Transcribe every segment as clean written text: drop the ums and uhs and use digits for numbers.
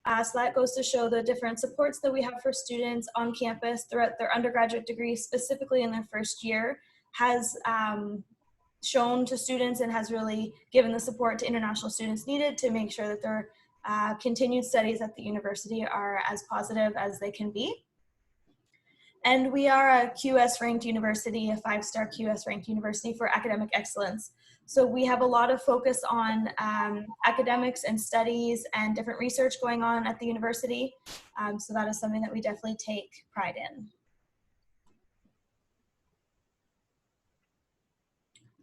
So that goes to show the different supports that we have for students on campus throughout their undergraduate degree, specifically in their first year, has shown to students and has really given the support to international students needed to make sure that their continued studies at the university are as positive as they can be. And we are a QS ranked university, a 5-star QS ranked university for academic excellence. So we have a lot of focus on academics and studies and different research going on at the university. So that is something that we definitely take pride in.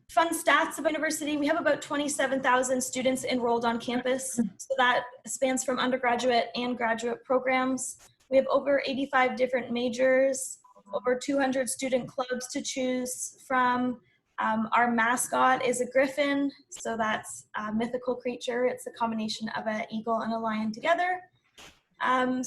Fun stats of university, we have about 27,000 students enrolled on campus. So that spans from undergraduate and graduate programs. We have over 85 different majors, over 200 student clubs to choose from. Our mascot is a griffin, so that's a mythical creature. It's a combination of an eagle and a lion together. And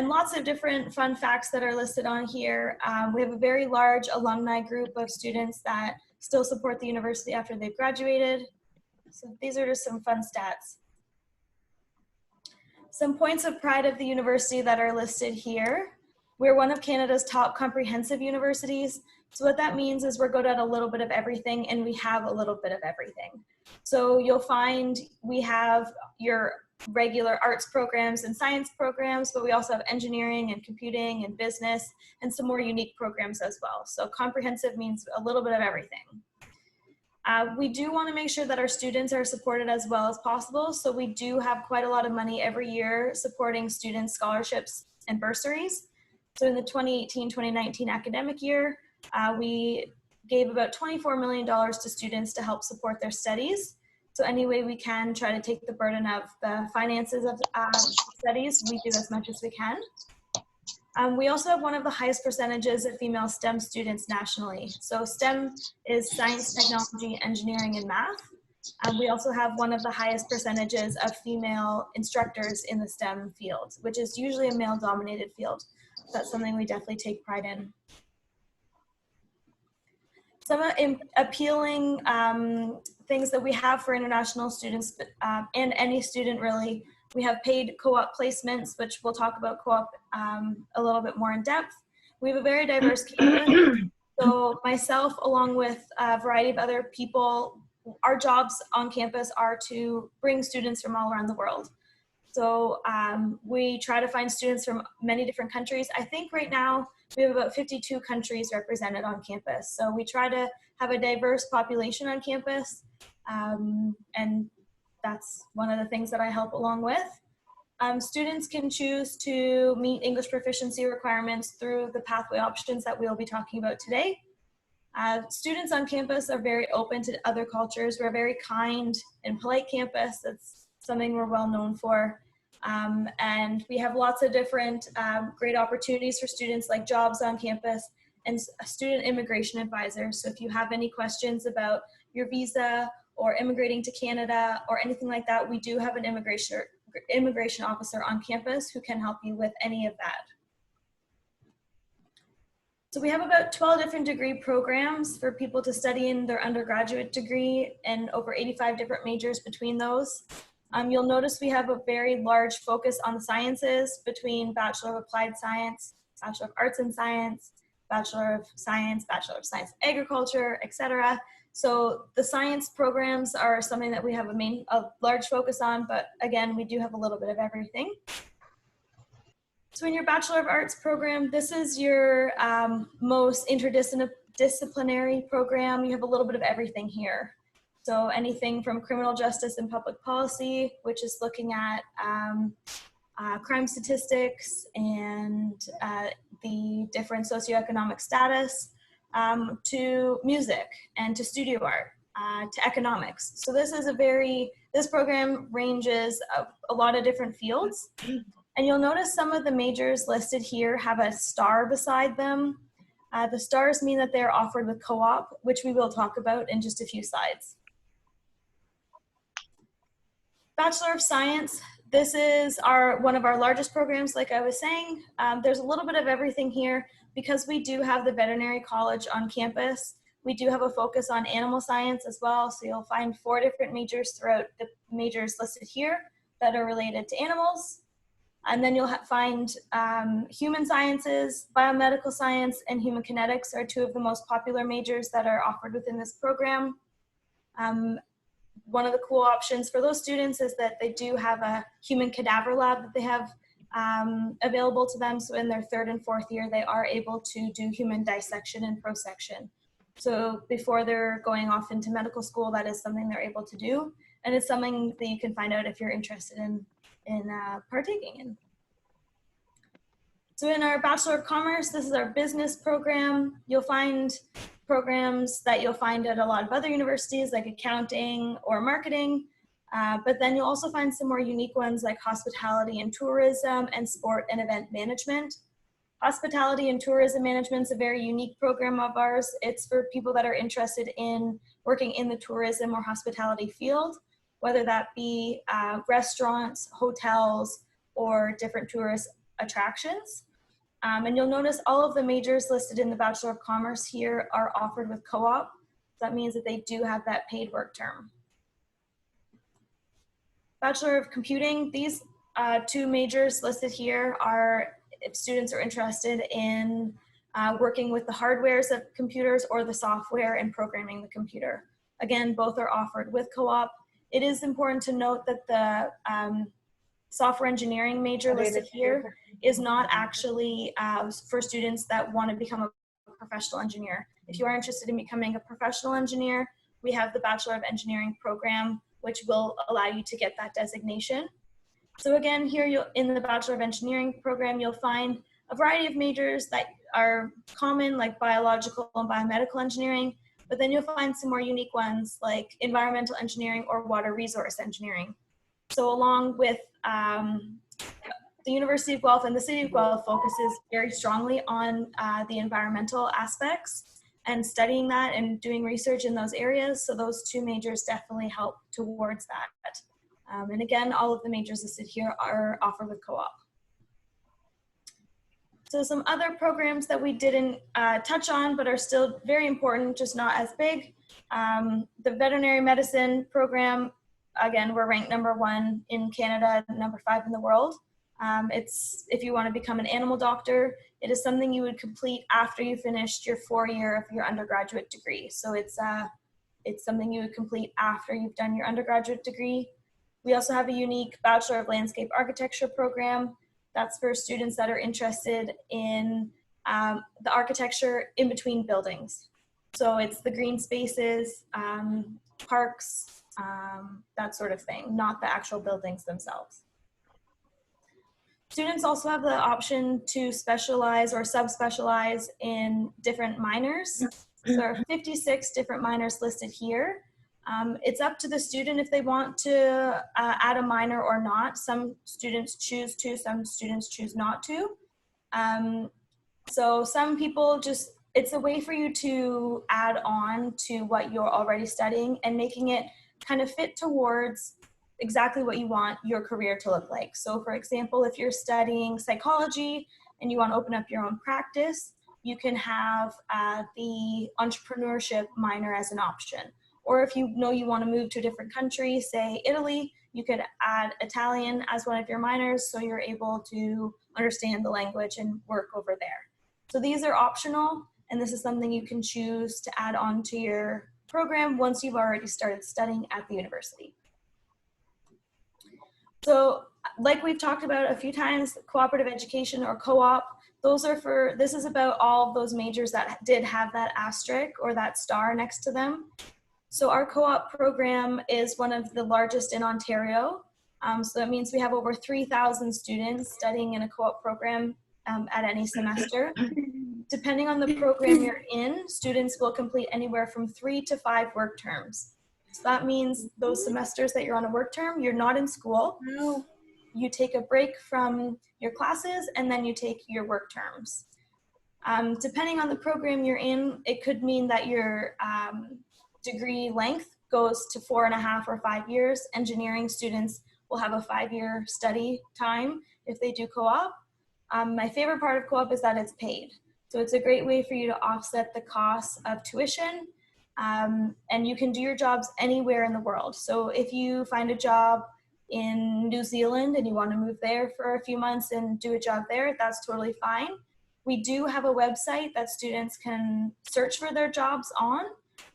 lots of different fun facts that are listed on here. We have a very large alumni group of students that still support the university after they've graduated. So these are just some fun stats. Some points of pride of the university that are listed here. We're one of Canada's top comprehensive universities. So what that means is we're good at a little bit of everything, and we have a little bit of everything. So you'll find we have your regular arts programs and science programs, but we also have engineering and computing and business and some more unique programs as well. So comprehensive means a little bit of everything. We do want to make sure that our students are supported as well as possible. So we do have quite a lot of money every year supporting student scholarships and bursaries. So in the 2018-2019 academic year, we gave about $24 million to students to help support their studies. So any way we can try to take the burden of the finances of studies, we do as much as we can. We also have one of the highest percentages of female STEM students nationally. So STEM is science, technology, engineering, and math. We also have one of the highest percentages of female instructors in the STEM field, which is usually a male-dominated field. That's something we definitely take pride in. Some appealing things that we have for international students and any student really. We have paid co-op placements, which we'll talk about co-op a little bit more in depth. We have a very diverse campus. So myself, along with a variety of other people, our jobs on campus are to bring students from all around the world. So we try to find students from many different countries. I think right now we have about 52 countries represented on campus. So we try to have a diverse population on campus. And that's one of the things that I help along with. Students can choose to meet English proficiency requirements through the pathway options that we'll be talking about today. Students on campus are very open to other cultures. We're a very kind and polite campus. That's something we're well known for. And we have lots of different great opportunities for students, like jobs on campus and student immigration advisors. So if you have any questions about your visa or immigrating to Canada or anything like that, we do have an immigration officer on campus who can help you with any of that. So we have about 12 different degree programs for people to study in their undergraduate degree and over 85 different majors between those. You'll notice we have a very large focus on the sciences between Bachelor of Applied Science, Bachelor of Arts and Science, Bachelor of Science Agriculture, etc. So the science programs are something that we have a large focus on, but again, we do have a little bit of everything. So in your Bachelor of Arts program, this is your most interdisciplinary program. You have a little bit of everything here. So anything from criminal justice and public policy, which is looking at crime statistics and the different socioeconomic status, to music and to studio art, to economics. So this program ranges a lot of different fields. And you'll notice some of the majors listed here have a star beside them. The stars mean that they're offered with co-op, which we will talk about in just a few slides. Bachelor of Science, this is one of our largest programs, like I was saying. There's a little bit of everything here. Because we do have the veterinary college on campus, we do have a focus on animal science as well. So you'll find 4 different majors throughout the majors listed here that are related to animals. And then you'll find human sciences, biomedical science, and human kinetics are two of the most popular majors that are offered within this program. One of the cool options for those students is that they do have a human cadaver lab that they have available to them. So in their 3rd and 4th year, they are able to do human dissection and prosection. So before they're going off into medical school, that is something they're able to do. And it's something that you can find out if you're interested in partaking in. So in our Bachelor of Commerce, this is our business program. You'll find programs that you'll find at a lot of other universities like accounting or marketing, but then you'll also find some more unique ones like hospitality and tourism and sport and event management. Hospitality and tourism management is a very unique program of ours. It's for people that are interested in working in the tourism or hospitality field, whether that be restaurants, hotels, or different tourist attractions. And you'll notice all of the majors listed in the Bachelor of Commerce here are offered with co-op. That means that they do have that paid work term. Bachelor of Computing, these two majors listed here are if students are interested in working with the hardwares of computers or the software and programming the computer. Again, both are offered with co-op. It is important to note that the software engineering major listed here is not actually for students that want to become a professional engineer. If you are interested in becoming a professional engineer, we have the Bachelor of Engineering program, which will allow you to get that designation. So again, here in the Bachelor of Engineering program, you'll find a variety of majors that are common, like biological and biomedical engineering, but then you'll find some more unique ones like environmental engineering or water resource engineering. So along with the University of Guelph and the City of Guelph focuses very strongly on the environmental aspects and studying that and doing research in those areas. So those two majors definitely help towards that. And again, all of the majors listed here are offered with co-op. So some other programs that we didn't touch on, but are still very important, just not as big. The veterinary medicine program, again, we're ranked #1 in Canada, #5 in the world. It's if you want to become an animal doctor, it is something you would complete after you finished your 4 year of your undergraduate degree. So it's something you would complete after you've done your undergraduate degree. We also have a unique Bachelor of Landscape Architecture program. That's for students that are interested in the architecture in between buildings. So it's the green spaces, parks, that sort of thing, not the actual buildings themselves. Students also have the option to specialize or subspecialize in different minors. So there are 56 different minors listed here. It's up to the student if they want to add a minor or not. Some students choose to, some students choose not to. So some people just, it's a way for you to add on to what you're already studying and making it kind of fit towards exactly what you want your career to look like. So for example, if you're studying psychology and you want to open up your own practice, you can have the entrepreneurship minor as an option. Or if you know you want to move to a different country, say Italy, you could add Italian as one of your minors so you're able to understand the language and work over there. So these are optional, and this is something you can choose to add on to your program once you've already started studying at the university. So like we've talked about a few times, cooperative education or co-op, this is about all of those majors that did have that asterisk or that star next to them. So our co-op program is one of the largest in Ontario. So that means we have over 3,000 students studying in a co-op program at any semester. Depending on the program you're in, students will complete anywhere from 3 to 5 work terms. So that means those semesters that you're on a work term, you're not in school. You take a break from your classes and then you take your work terms. Depending on the program you're in, it could mean that your degree length goes to 4.5 or 5 years. Engineering students will have a 5-year study time if they do co-op. My favorite part of co-op is that it's paid. So it's a great way for you to offset the costs of tuition, and you can do your jobs anywhere in the world. So if you find a job in New Zealand and you want to move there for a few months and do a job there, that's totally fine. We do have a website that students can search for their jobs on,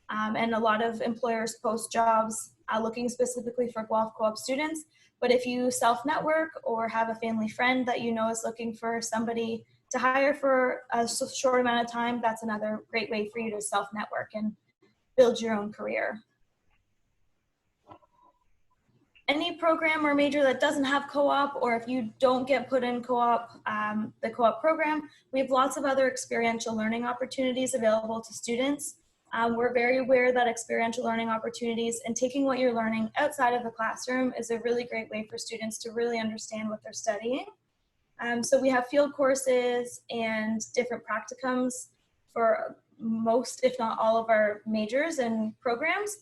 and a lot of employers post jobs looking specifically for Guelph Co-op students. But if you self-network or have a family friend that you know is looking for somebody to hire for a short amount of time, that's another great way for you to self-network and build your own career. Any program or major that doesn't have co-op, or if you don't get put in co-op, the co-op program, we have lots of other experiential learning opportunities available to students. We're very aware that experiential learning opportunities and taking what you're learning outside of the classroom is a really great way for students to really understand what they're studying. So we have field courses and different practicums for most, if not all, of our majors and programs.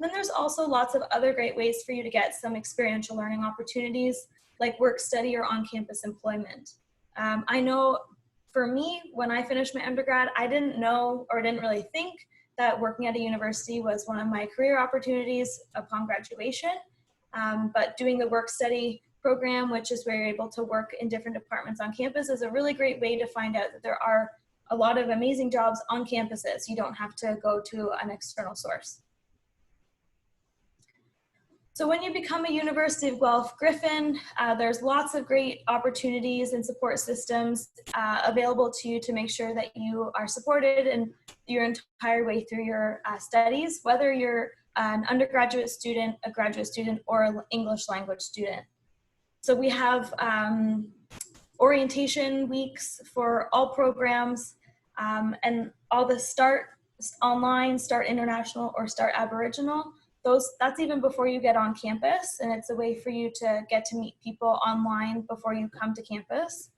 Then there's also lots of other great ways for you to get some experiential learning opportunities like work study or on-campus employment. I know for me, when I finished my undergrad, I didn't know or didn't really think that working at a university was one of my career opportunities upon graduation. But doing the work study program, which is where you're able to work in different departments on campus, is a really great way to find out that there are a lot of amazing jobs on campuses. You don't have to go to an external source. So when you become a University of Guelph Griffin, there's lots of great opportunities and support systems available to you to make sure that you are supported and your entire way through your studies, whether you're an undergraduate student, a graduate student, or an English language student. So we have orientation weeks for all programs, and all the Start Online, Start International, or Start Aboriginal. That's even before you get on campus, and it's a way for you to get to meet people online before you come to campus.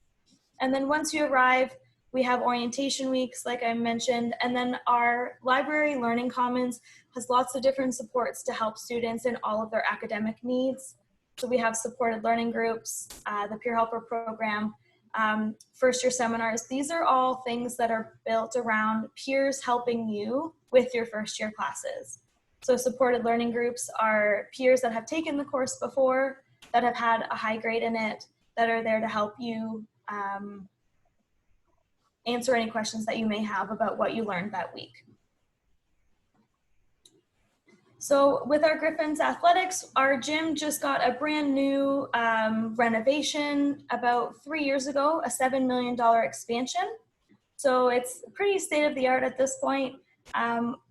And then once you arrive, we have orientation weeks, like I mentioned, and then our library Learning Commons has lots of different supports to help students in all of their academic needs. So we have supported learning groups, the Peer Helper Program, first year seminars. These are all things that are built around peers helping you with your first year classes. So supported learning groups are peers that have taken the course before, that have had a high grade in it, that are there to help you answer any questions that you may have about what you learned that week. So with our Griffins Athletics, our gym just got a brand new renovation about 3 years ago, a $7 million expansion. So it's pretty state of the art at this point.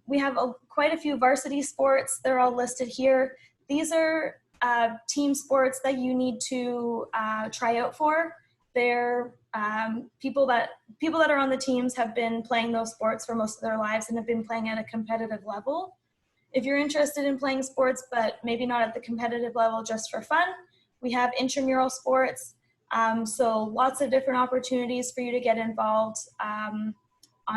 We have quite a few varsity sports. They're all listed here. These are team sports that you need to try out for. They're people that are on the teams have been playing those sports for most of their lives and have been playing at a competitive level. If you're interested in playing sports, but maybe not at the competitive level, just for fun, we have intramural sports. So lots of different opportunities for you to get involved on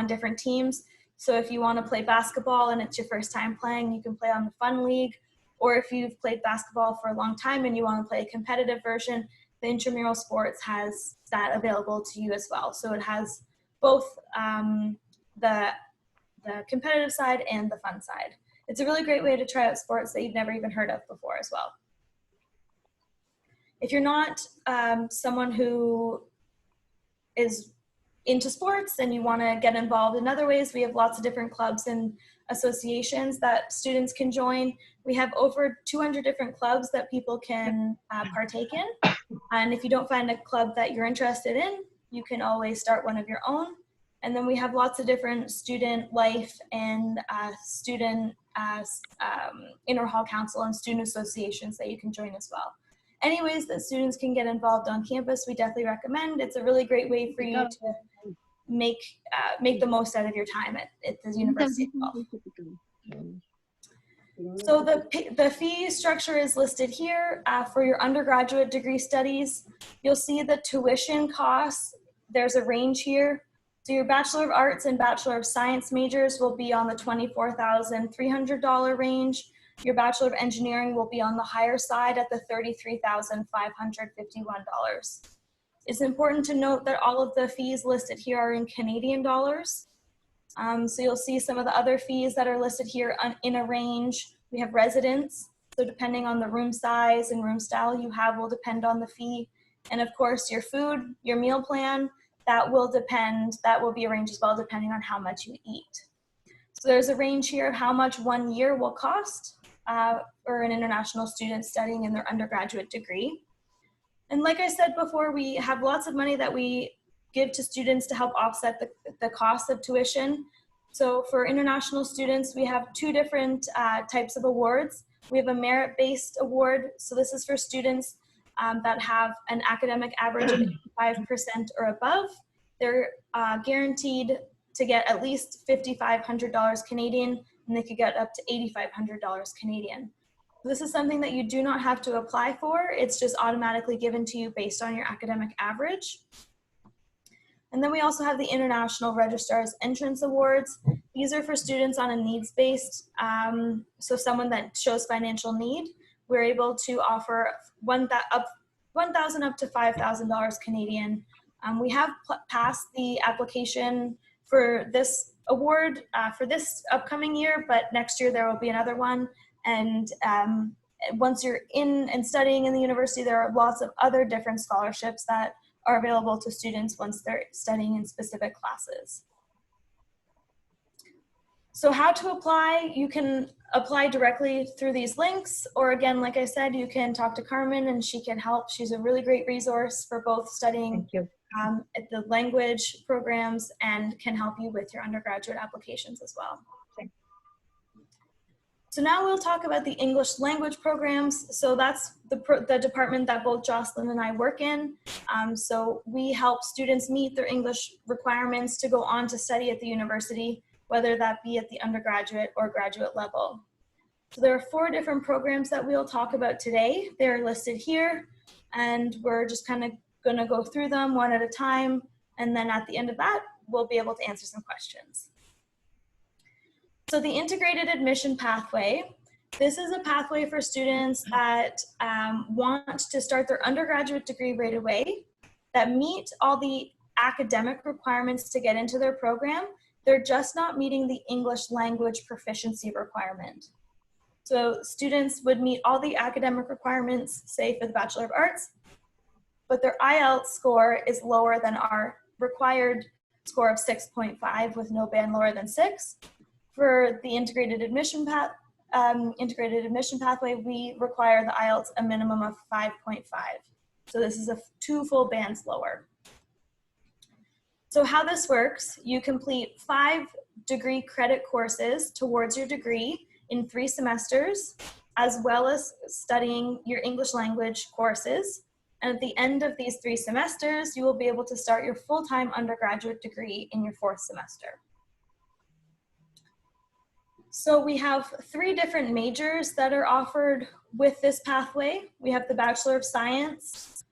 different teams. So if you want to play basketball and it's your first time playing, you can play on the Fun League. Or if you've played basketball for a long time and you want to play a competitive version, the Intramural Sports has that available to you as well. So it has both the competitive side and the fun side. It's a really great way to try out sports that you've never even heard of before as well. If you're not someone who is into sports and you want to get involved in other ways, we have lots of different clubs and associations that students can join. We have over 200 different clubs that people can partake in. And if you don't find a club that you're interested in, you can always start one of your own. And then we have lots of different student life and student inter-hall council and student associations that you can join as well. Any ways that students can get involved on campus, we definitely recommend. It's a really great way for you to make the most out of your time at the University of Guelph. So the fee structure is listed here for your undergraduate degree studies. You'll see the tuition costs. There's a range here. So your Bachelor of Arts and Bachelor of Science majors will be on the $24,300 range. Your Bachelor of Engineering will be on the higher side at the $33,551. It's important to note that all of the fees listed here are in Canadian dollars. So you'll see some of the other fees that are listed here in a range. We have residence. So depending on the room size and room style you have will depend on the fee. And of course, your food, your meal plan, that will be arranged as well depending on how much you eat. So there's a range here of how much 1 year will cost for an international student studying in their undergraduate degree. And like I said before, we have lots of money that we give to students to help offset the cost of tuition. So for international students, we have two different types of awards. We have a merit-based award. So this is for students that have an academic average of 85% or above. They're guaranteed to get at least $5,500 Canadian, and they could get up to $8,500 Canadian. This is something that you do not have to apply for. It's just automatically given to you based on your academic average. And then we also have the International Registrar's Entrance Awards. These are for students on a needs-based, so someone that shows financial need. We're able to offer $1,000 up to $5,000 Canadian. We have passed the application for this award for this upcoming year, but next year there will be another one. And once you're in and studying in the university, there are lots of other different scholarships that are available to students once they're studying in specific classes. So how to apply? You can apply directly through these links, or again, like I said, you can talk to Carmen and she can help. She's a really great resource for both studying at the language programs and can help you with your undergraduate applications as well. So now we'll talk about the English language programs. So that's the department that both Jocelyn and I work in. So we help students meet their English requirements to go on to study at the university, whether that be at the undergraduate or graduate level. So there are 4 different programs that we'll talk about today. They're listed here, and we're just kind of gonna go through them one at a time. And then at the end of that, we'll be able to answer some questions. So the integrated admission pathway, this is a pathway for students that want to start their undergraduate degree right away, that meet all the academic requirements to get into their program. They're just not meeting the English language proficiency requirement. So students would meet all the academic requirements, say for the Bachelor of Arts, but their IELTS score is lower than our required score of 6.5 with no band lower than 6. For the integrated admission pathway, we require the IELTS a minimum of 5.5. So this is 2 full bands lower. So how this works, you complete 5 degree credit courses towards your degree in 3 semesters, as well as studying your English language courses. And at the end of these 3 semesters, you will be able to start your full-time undergraduate degree in your 4th semester. So we have 3 different majors that are offered with this pathway. We have the Bachelor of Science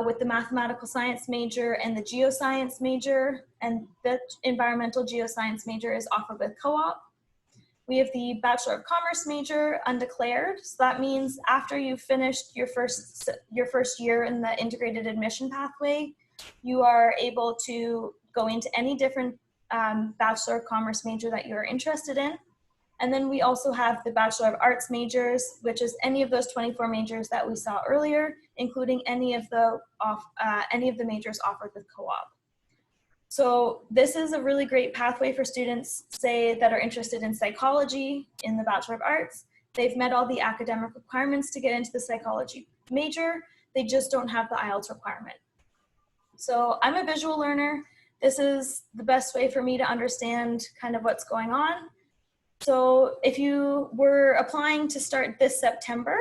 with the mathematical science major and the geoscience major, and the environmental geoscience major is offered with co-op. We have the Bachelor of Commerce major undeclared. So that means after you've finished your first year in the integrated admission pathway, you are able to go into any different Bachelor of Commerce major that you're interested in. And then we also have the Bachelor of Arts majors, which is any of those 24 majors that we saw earlier, including any of the majors offered with co-op. So this is a really great pathway for students, say, that are interested in psychology in the Bachelor of Arts. They've met all the academic requirements to get into the psychology major. They just don't have the IELTS requirement. So I'm a visual learner. This is the best way for me to understand kind of what's going on. So if you were applying to start this September,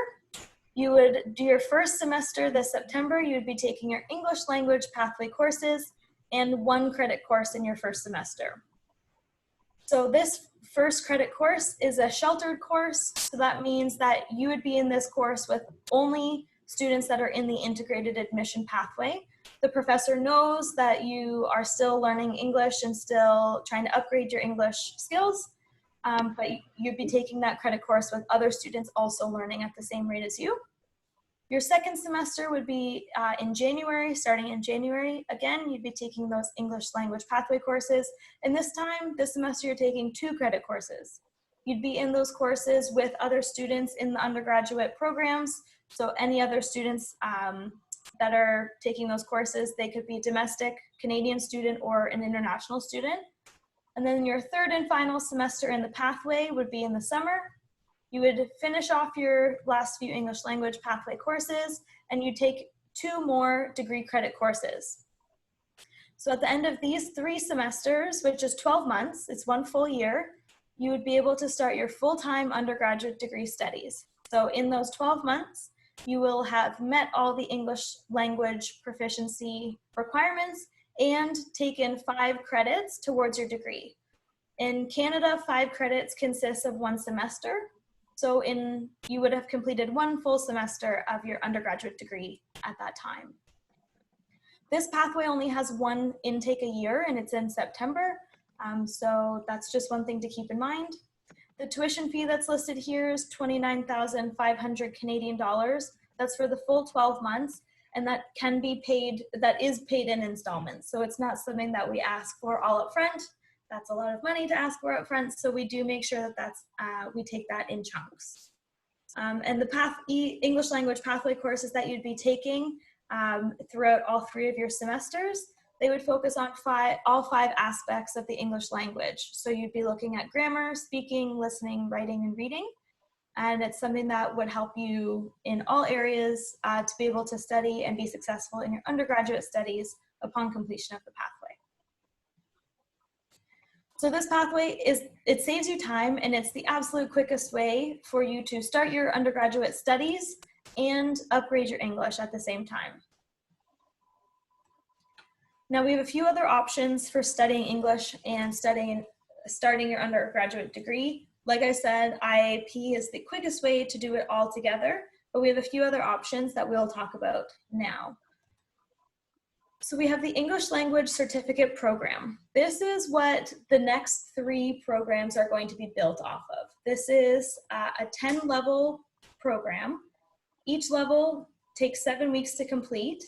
you would do your first semester this September. You would be taking your English language pathway courses and 1 credit course in your first semester. So this first credit course is a sheltered course. So that means that you would be in this course with only students that are in the integrated admission pathway. The professor knows that you are still learning English and still trying to upgrade your English skills. But you'd be taking that credit course with other students also learning at the same rate as you. Your second semester would be in January, starting in January. Again, you'd be taking those English language pathway courses. And this time, this semester, you're taking 2 credit courses. You'd be in those courses with other students in the undergraduate programs. So any other students that are taking those courses, they could be domestic, Canadian student, or an international student. And then your third and final semester in the pathway would be in the summer. You would finish off your last few English language pathway courses, and you take 2 more degree credit courses. So at the end of these 3 semesters, which is 12 months, it's 1 full year, you would be able to start your full-time undergraduate degree studies. So in those 12 months, you will have met all the English language proficiency requirements and taken 5 credits towards your degree. In Canada, 5 credits consists of 1 semester. So you would have completed 1 full semester of your undergraduate degree at that time. This pathway only has 1 intake a year, and it's in September. So that's just one thing to keep in mind. The tuition fee that's listed here is 29,500 Canadian dollars. That's for the full 12 months, and that is paid in installments. So it's not something that we ask for all up front. That's a lot of money to ask for up front. So we do make sure that we take that in chunks. And the English language pathway courses that you'd be taking throughout all 3 of your semesters, they would focus on all 5 aspects of the English language. So you'd be looking at grammar, speaking, listening, writing, and reading. And it's something that would help you in all areas to be able to study and be successful in your undergraduate studies upon completion of the pathway. So this pathway it saves you time, and it's the absolute quickest way for you to start your undergraduate studies and upgrade your English at the same time. Now we have a few other options for studying English and starting your undergraduate degree. Like I said, IAP is the quickest way to do it all together, but we have a few other options that we'll talk about now. So we have the English Language Certificate Program. This is what the next 3 programs are going to be built off of. This is a 10-level program. Each level takes 7 weeks to complete,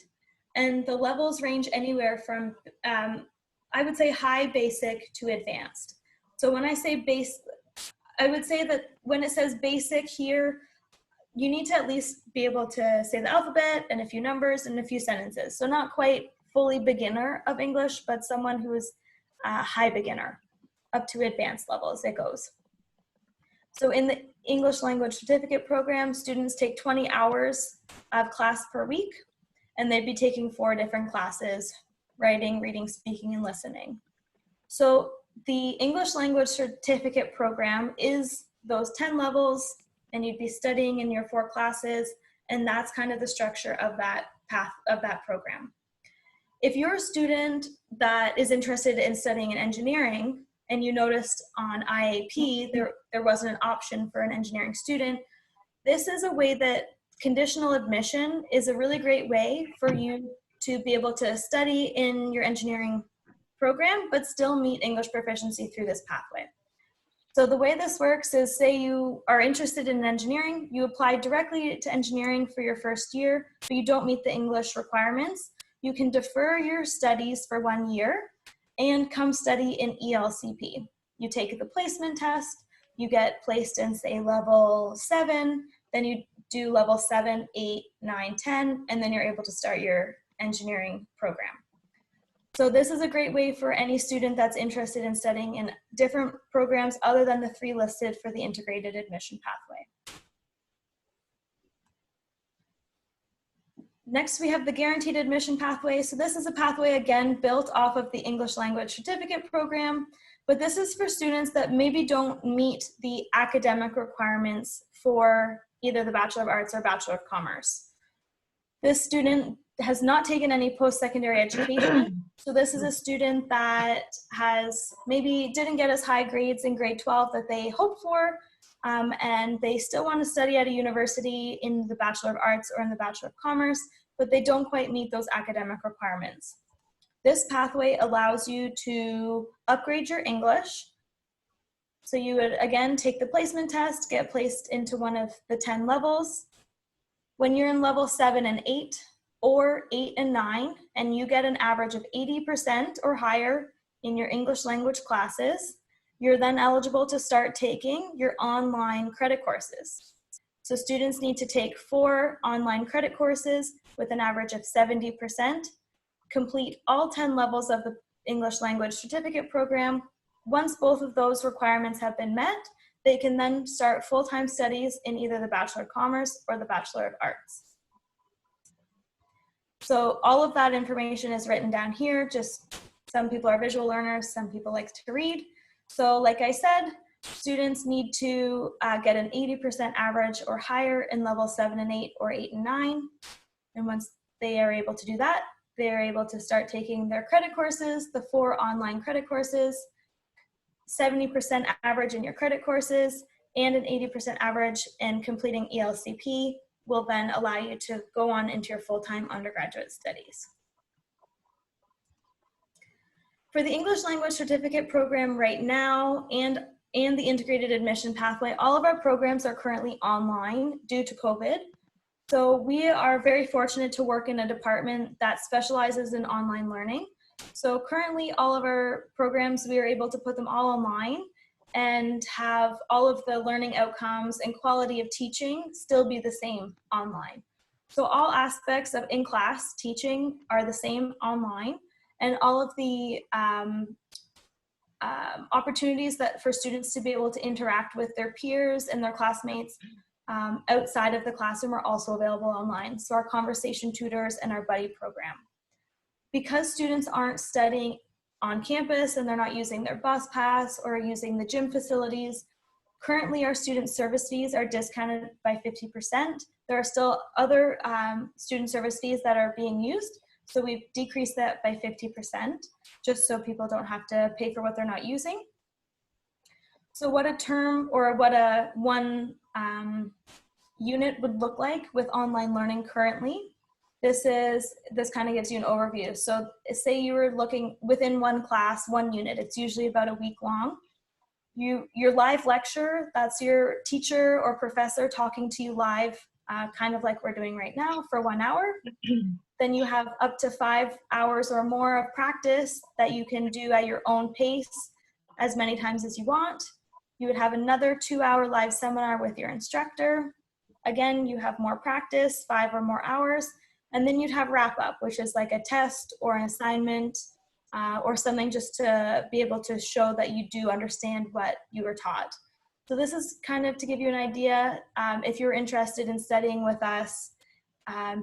and the levels range anywhere from, I would say, high basic to advanced. So when I say I would say that when it says basic here, you need to at least be able to say the alphabet and a few numbers and a few sentences. So not quite fully beginner of English, but someone who is high beginner, up to advanced levels it goes. So in the English Language Certificate Program, students take 20 hours of class per week, and they'd be taking 4 different classes: writing, reading, speaking, and listening. So the English Language Certificate Program is those 10 levels, and you'd be studying in your 4 classes, and that's kind of the structure of that program. If you're a student that is interested in studying in engineering, and you noticed on IAP there wasn't an option for an engineering student, this is a way that conditional admission is a really great way for you to be able to study in your engineering program, but still meet English proficiency through this pathway. So the way this works is, say you are interested in engineering, you apply directly to engineering for your first year, but you don't meet the English requirements. You can defer your studies for 1 year and come study in ELCP. You take the placement test, you get placed in, say, level 7, then you do level 7, 8, 9, 10, and then you're able to start your engineering program. So this is a great way for any student that's interested in studying in different programs other than the 3 listed for the integrated admission pathway. Next, we have the guaranteed admission pathway. So this is a pathway, again, built off of the English Language Certificate Program, but this is for students that maybe don't meet the academic requirements for either the Bachelor of Arts or Bachelor of Commerce. This student has not taken any post-secondary education. So this is a student that maybe didn't get as high grades in grade 12 that they hoped for, and they still want to study at a university in the Bachelor of Arts or in the Bachelor of Commerce, but they don't quite meet those academic requirements. This pathway allows you to upgrade your English. So you would, again, take the placement test, get placed into one of the 10 levels. When you're in level 7 and 8, or 8 and 9, and you get an average of 80% or higher in your English language classes, You're then eligible to start taking your online credit courses. So students need to take 4 online credit courses with an average of 70%, complete all 10 levels of the English language certificate program. Once both of those requirements have been met, they can then start full-time studies in either the Bachelor of Commerce or the Bachelor of Arts. So all of that information is written down here. Just some people are visual learners, some people like to read. So like I said, students need to get an 80% average or higher in level 7 and 8 or 8 and 9. And once they are able to do that, they're able to start taking their credit courses, the 4 online credit courses, 70% average in your credit courses, and an 80% average in completing ELCP will then allow you to go on into your full-time undergraduate studies. For the English language certificate program right now and the integrated admission pathway, all of our programs are currently online due to COVID. So we are very fortunate to work in a department that specializes in online learning. So currently all of our programs, we are able to put them all online and have all of the learning outcomes and quality of teaching still be the same online. So all aspects of in-class teaching are the same online, and all of the opportunities that for students to be able to interact with their peers and their classmates outside of the classroom are also available online. So our conversation tutors and our buddy program. Because students aren't studying on campus and they're not using their bus pass or using the gym facilities, currently our student service fees are discounted by 50%. There are still other student service fees that are being used, so we've decreased that by 50%, just so people don't have to pay for what they're not using. So what a term or what a one unit would look like with online learning currently, this kind of gives you an overview. So say you were looking within one class, one unit, it's usually about a week long. Your live lecture, that's your teacher or professor talking to you live, kind of like we're doing right now for 1 hour. Then you have up to 5 hours or more of practice that you can do at your own pace as many times as you want. You would have another 2-hour live seminar with your instructor. Again, you have more practice, 5 or more hours. And then you'd have wrap up, which is like a test or an assignment or something just to be able to show that you do understand what you were taught. So this is kind of to give you an idea. If you're interested in studying with us,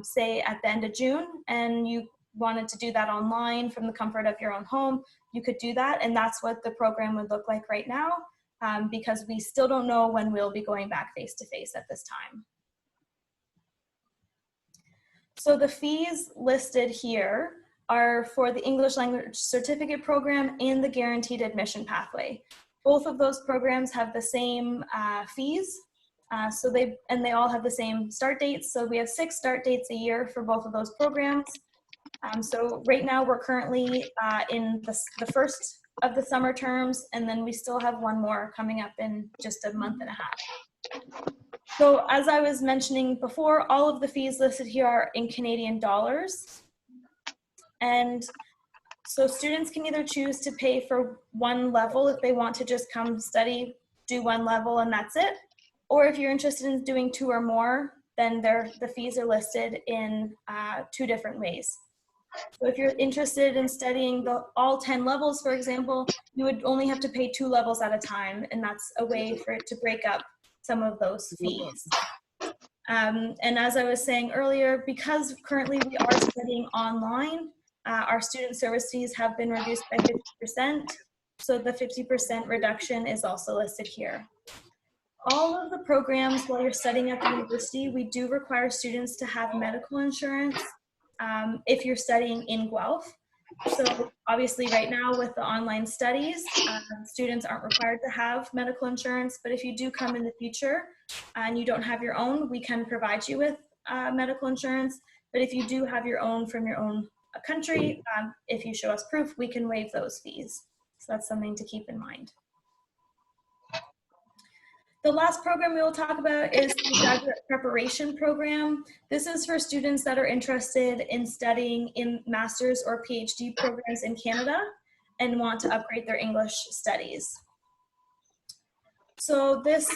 say at the end of June, and you wanted to do that online from the comfort of your own home, you could do that. And that's what the program would look like right now, because we still don't know when we'll be going back face-to-face at this time. So the fees listed here are for the English language certificate program and the guaranteed admission pathway. Both of those programs have the same fees. So they all have the same start dates. So we have 6 start dates a year for both of those programs. So right now we're currently in the first of the summer terms, and then we still have one more coming up in just a month and a half. So as I was mentioning before, all of the fees listed here are in Canadian dollars. And so students can either choose to pay for one level if they want to just come study, do one level and that's it. Or if you're interested in doing 2 or more, then the fees are listed in 2 different ways. So if you're interested in studying all 10 levels, for example, you would only have to pay 2 levels at a time, and that's a way for it to break up some of those fees. And as I was saying earlier, because currently we are studying online, our student service fees have been reduced by 50%. So the 50% reduction is also listed here. All of the programs while you're studying at the university, we do require students to have medical insurance if you're studying in Guelph. So obviously right now with the online studies, students aren't required to have medical insurance, but if you do come in the future and you don't have your own, we can provide you with medical insurance. But if you do have your own from your own country, if you show us proof, we can waive those fees. So that's something to keep in mind. The last program we will talk about is the graduate preparation program. This is for students that are interested in studying in master's or PhD programs in Canada and want to upgrade their English studies. So this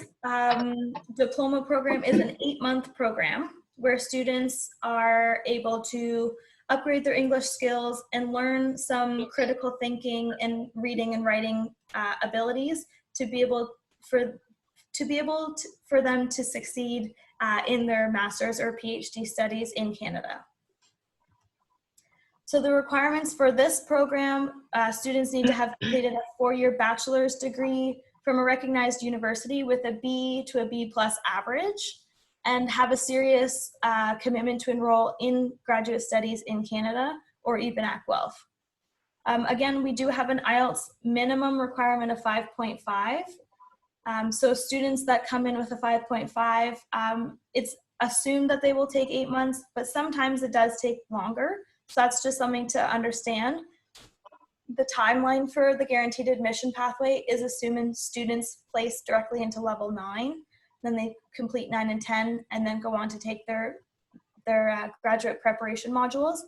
diploma program is an 8-month program where students are able to upgrade their English skills and learn some critical thinking and reading and writing abilities to be able for them to succeed in their master's or PhD studies in Canada. So the requirements for this program, students need to have completed a 4-year bachelor's degree from a recognized university with a B to a B+ average, and have a serious commitment to enroll in graduate studies in Canada or even at Guelph. Again, we do have an IELTS minimum requirement of 5.5. So students that come in with a 5.5, it's assumed that they will take 8 months, but sometimes it does take longer. So that's just something to understand. The timeline for the guaranteed admission pathway is assuming students place directly into level 9, then they complete 9 and 10, and then go on to take their graduate preparation modules.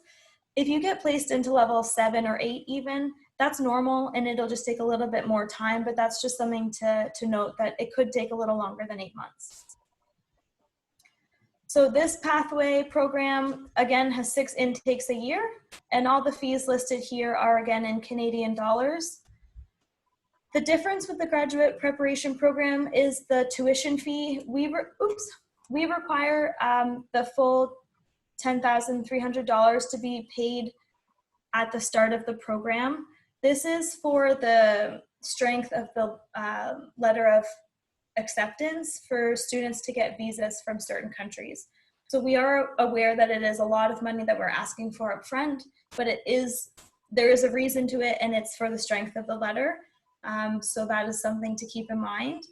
If you get placed into level 7 or 8 even, that's normal, and it'll just take a little bit more time, but that's just something to note, that it could take a little longer than 8 months. So this pathway program, again, has 6 intakes a year, and all the fees listed here are, again, in Canadian dollars. The difference with the graduate preparation program is the tuition fee. We require the full $10,300 to be paid at the start of the program. This is for the strength of the letter of acceptance for students to get visas from certain countries. So we are aware that it is a lot of money that we're asking for up front, but there is a reason to it, and it's for the strength of the letter. So that is something to keep in mind.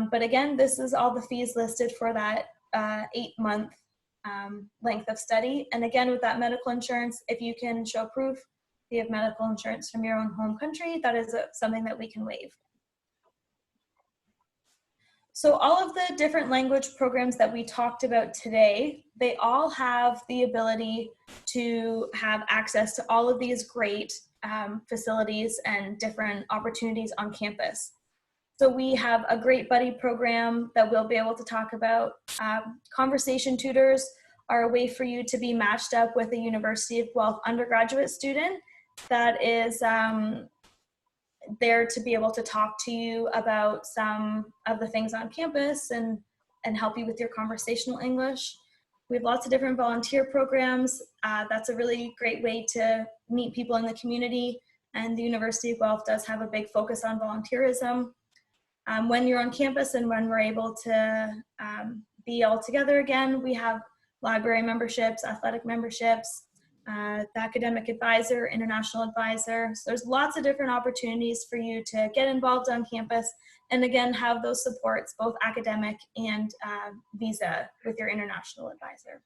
But again, this is all the fees listed for that 8-month length of study. And again, with that medical insurance, if you can show proof you have medical insurance from your own home country, that is something that we can waive. So all of the different language programs that we talked about today, they all have the ability to have access to all of these great facilities and different opportunities on campus. So we have a great buddy program that we'll be able to talk about. Conversation tutors are a way for you to be matched up with a University of Guelph undergraduate student that is there to be able to talk to you about some of the things on campus and help you with your conversational English. We have lots of different volunteer programs. That's a really great way to meet people in the community, and the University of Guelph does have a big focus on volunteerism. When you're on campus and when we're able to be all together again, we have library memberships, athletic memberships, the academic advisor, international advisor. So there's lots of different opportunities for you to get involved on campus and again have those supports, both academic and visa with your international advisor.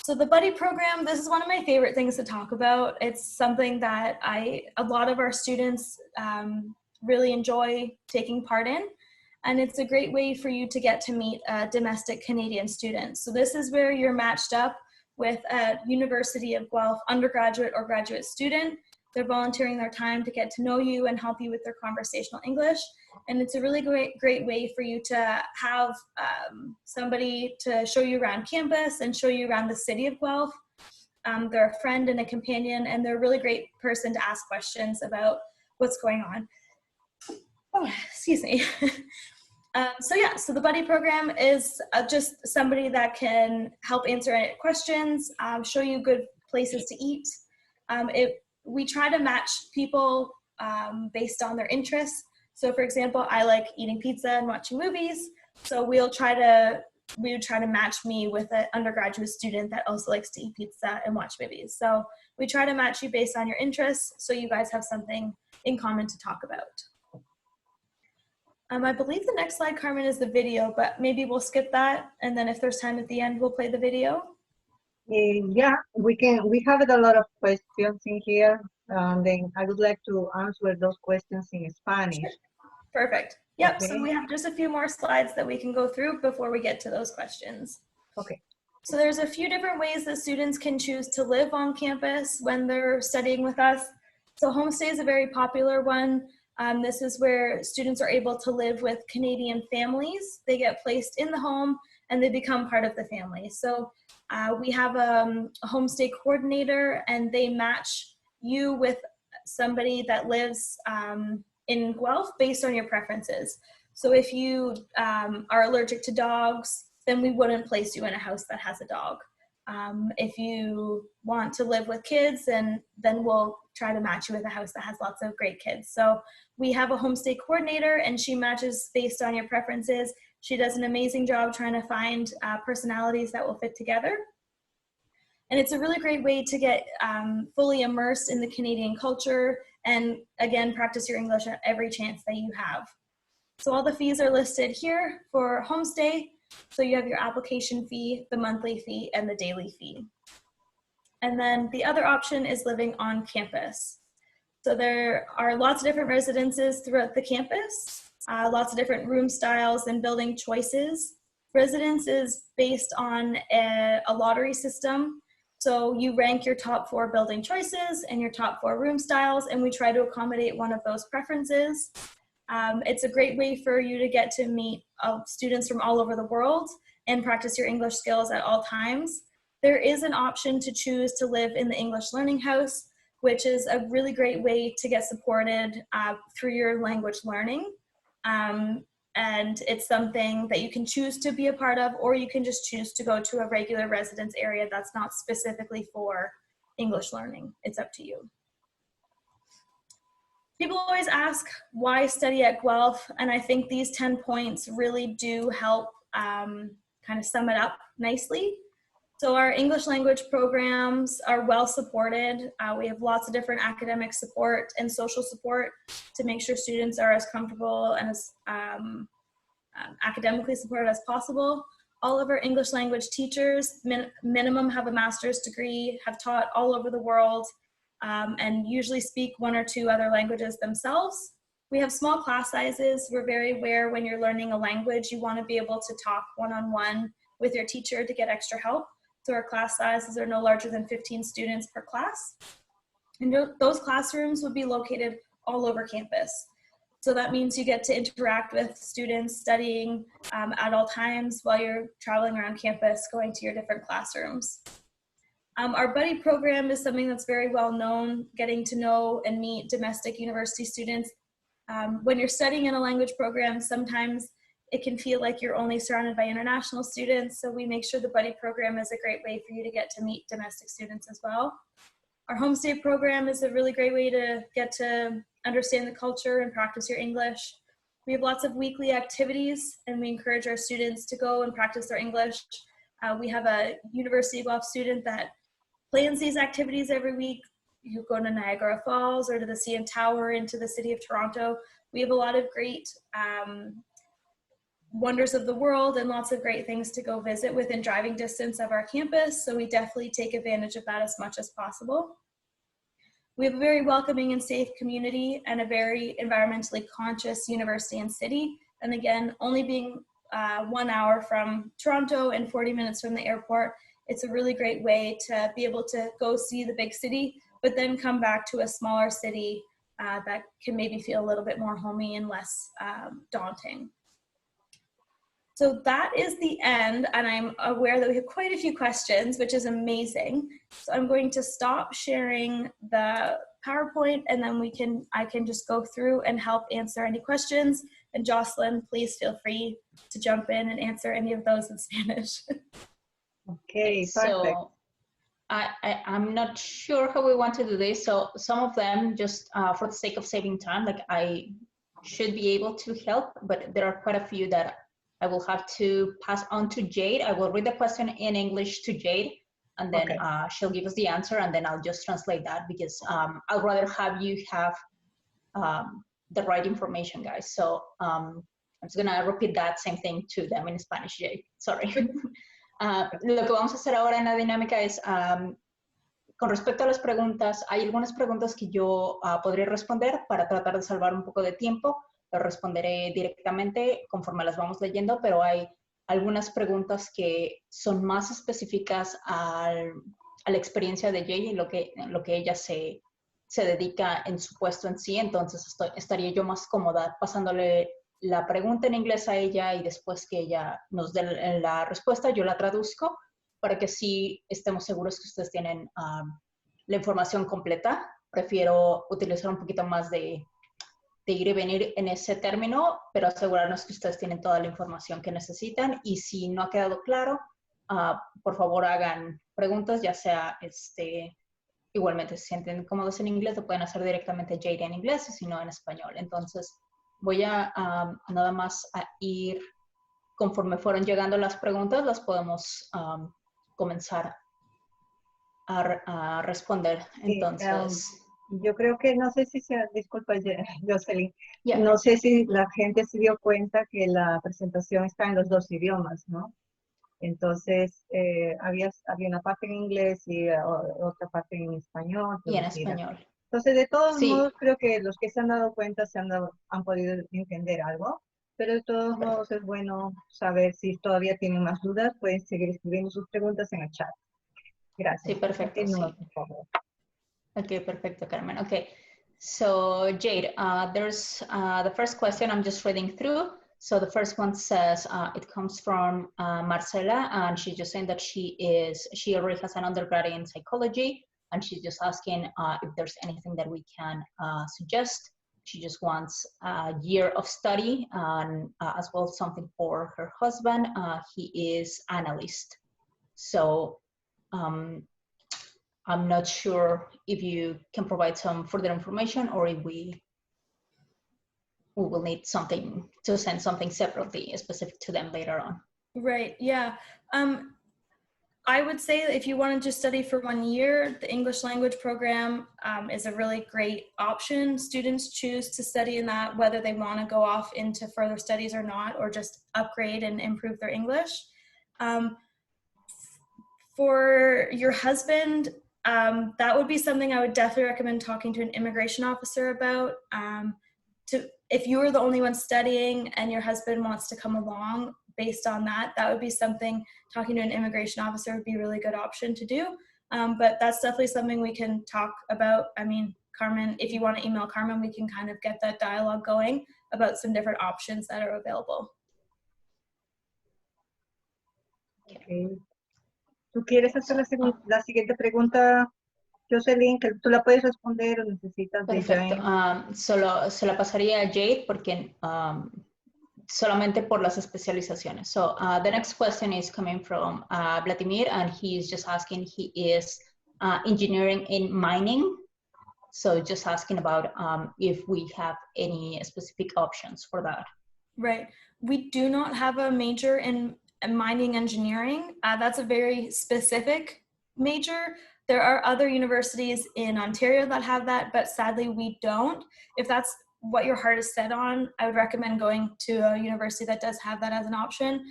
So the buddy program, this is one of my favorite things to talk about. It's something that a lot of our students really enjoy taking part in. And it's a great way for you to get to meet domestic Canadian students. So this is where you're matched up with a University of Guelph undergraduate or graduate student. They're volunteering their time to get to know you and help you with their conversational English. And it's a really great way for you to have somebody to show you around campus and show you around the city of Guelph. They're a friend and a companion, and they're a really great person to ask questions about what's going on. Oh, excuse me. So the buddy program is just somebody that can help answer any questions, show you good places to eat. We try to match people based on their interests. So for example, I like eating pizza and watching movies. So we would try to match me with an undergraduate student that also likes to eat pizza and watch movies. So we try to match you based on your interests so you guys have something in common to talk about. I believe the next slide, Carmen, is the video, but maybe we'll skip that. And then if there's time at the end, we'll play the video. Yeah, we can. We have a lot of questions in here. Then I would like to answer those questions in Spanish. Perfect. Yep, Okay. So we have just a few more slides that we can go through before we get to those questions. Okay. So there's a few different ways that students can choose to live on campus when they're studying with us. So Homestay is a very popular one. This is where students are able to live with Canadian families. They get placed in the home and they become part of the family. So we have a homestay coordinator, and they match you with somebody that lives in Guelph based on your preferences. So if you are allergic to dogs, then we wouldn't place you in a house that has a dog. If you want to live with kids, then we'll try to match you with a house that has lots of great kids. So we have a homestay coordinator, and she matches based on your preferences. She does an amazing job trying to find personalities that will fit together. And it's a really great way to get fully immersed in the Canadian culture and, again, practice your English at every chance that you have. So all the fees are listed here for homestay. So you have your application fee, the monthly fee, and the daily fee. And then the other option is living on campus. So there are lots of different residences throughout the campus, lots of different room styles and building choices. Residence is based on a lottery system. So you rank your top 4 building choices and your top 4 room styles, and we try to accommodate one of those preferences. It's a great way for you to get to meet students from all over the world and practice your English skills at all times. There is an option to choose to live in the English Learning House, which is a really great way to get supported through your language learning. And it's something that you can choose to be a part of, or you can just choose to go to a regular residence area that's not specifically for English learning. It's up to you. People always ask why study at Guelph, and I think these 10 points really do help kind of sum it up nicely. So our English language programs are well supported. We have lots of different academic support and social support to make sure students are as comfortable and as academically supported as possible. All of our English language teachers, minimum, have a master's degree, have taught all over the world, and usually speak 1 or 2 other languages themselves. We have small class sizes. We're very aware when you're learning a language, you want to be able to talk one-on-one with your teacher to get extra help. So our class sizes are no larger than 15 students per class. And those classrooms would be located all over campus. So that means you get to interact with students studying at all times while you're traveling around campus, going to your different classrooms. Our buddy program is something that's very well known, getting to know and meet domestic university students. When you're studying in a language program, sometimes it can feel like you're only surrounded by international students, so we make sure the buddy program is a great way for you to get to meet domestic students as well. Our homestay program is a really great way to get to understand the culture and practice your English. We have lots of weekly activities, and we encourage our students to go and practice their English. We have a University of Guelph student that plans these activities every week. You go to Niagara Falls or to the CN Tower, into the city of Toronto. We have a lot of great wonders of the world and lots of great things to go visit within driving distance of our campus, so we definitely take advantage of that as much as possible. We have a very welcoming and safe community and a very environmentally conscious university and city, and again, only being 1 hour from Toronto and 40 minutes from the airport, it's a really great way to be able to go see the big city, but then come back to a smaller city that can maybe feel a little bit more homey and less daunting. So that is the end, and I'm aware that we have quite a few questions, which is amazing. So I'm going to stop sharing the PowerPoint, and then I can just go through and help answer any questions. And Jocelyn, please feel free to jump in and answer any of those in Spanish. Okay, perfect. So I'm not sure how we want to do this. So some of them, just for the sake of saving time, like I should be able to help, but there are quite a few that I will have to pass on to Jade. I will read the question in English to Jade, and then she'll give us the answer, and then I'll just translate that, because I'd rather have you have the right information, guys. So I'm just gonna repeat that same thing to them in Spanish, Jade. Sorry. Lo que vamos a hacer ahora en la dinámica es, con respecto a las preguntas, hay algunas preguntas que yo podría responder para tratar de salvar un poco de tiempo. Lo responderé directamente conforme las vamos leyendo, pero hay algunas preguntas que son más específicas a la experiencia de Jay y lo que ella se se dedica en su puesto en sí, entonces estaría yo más cómoda pasándole la pregunta en inglés a ella y después que ella nos dé la respuesta, yo la traduzco para que sí estemos seguros que ustedes tienen la información completa. Prefiero utilizar un poquito más de ir y venir en ese término, pero asegurarnos que ustedes tienen toda la información que necesitan. Y si no ha quedado claro, por favor hagan preguntas, ya sea igualmente si se sienten cómodos en inglés, lo pueden hacer directamente Jade en inglés, y si no en español. Entonces voy a nada más a ir, conforme fueron llegando las preguntas, las podemos comenzar a responder. Entonces, yo creo que no sé si sea, disculpa, Jocelyn, yeah. no sé si la gente se dio cuenta que la presentación está en los dos idiomas, ¿no? Entonces, había una parte en inglés y otra parte en español. Y en español. Entonces, de todos Sí. modos, creo que los que se han dado cuenta han podido entender algo, pero de todos modos es bueno saber si todavía tienen más dudas, pueden seguir escribiendo sus preguntas en el chat. Gracias. Sí, perfecto. Continúa, Sí. por favor. Okay, perfecto, Carmen. Okay, so Jade, there's the first question I'm just reading through. So the first one says, it comes from Marcela, and she's just saying that she already has an undergrad in psychology, and she's just asking if there's anything that we can suggest. She just wants a year of study and as well something for her husband. He is analyst. So I'm not sure if you can provide some further information or if we will need something to send something separately specific to them later on. Right, yeah. I would say if you wanted to study for 1 year, the English language program is a really great option. Students choose to study in that whether they want to go off into further studies or not, or just upgrade and improve their English. For your husband, that would be something I would definitely recommend talking to an immigration officer about. If you were the only one studying and your husband wants to come along based on that, that would be something, talking to an immigration officer would be a really good option to do. But that's definitely something we can talk about. I mean, Carmen, if you want to email Carmen, we can kind of get that dialogue going about some different options that are available. Okay. ¿Tú quieres hacer la siguiente pregunta, Jocelyn, que tú la puedes responder o necesitas de Perfecto. Jane? Solo se la pasaría a Jade porque solamente por las especializaciones. So the next question is coming from Vladimir, and he's just asking, he is engineering in mining. So just asking about if we have any specific options for that. Right. We do not have a major in mining engineering. That's a very specific major. There are other universities in Ontario that have that, but sadly we don't. If that's what your heart is set on, I would recommend going to a university that does have that as an option.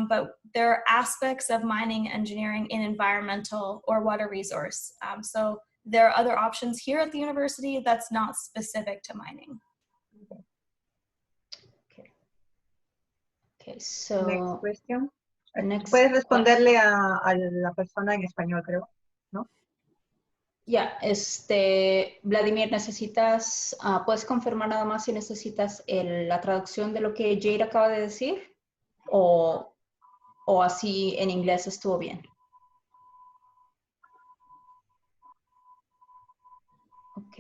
But there are aspects of mining engineering in environmental or water resource. So there are other options here at the university that's not specific to mining. Okay, so Next question. Next Puedes responderle a la persona en español, creo, ¿no? Ya, Vladimir, necesitas, ¿puedes confirmar nada más si necesitas la traducción de lo que Jade acaba de decir? ¿O así en inglés estuvo bien? Ok,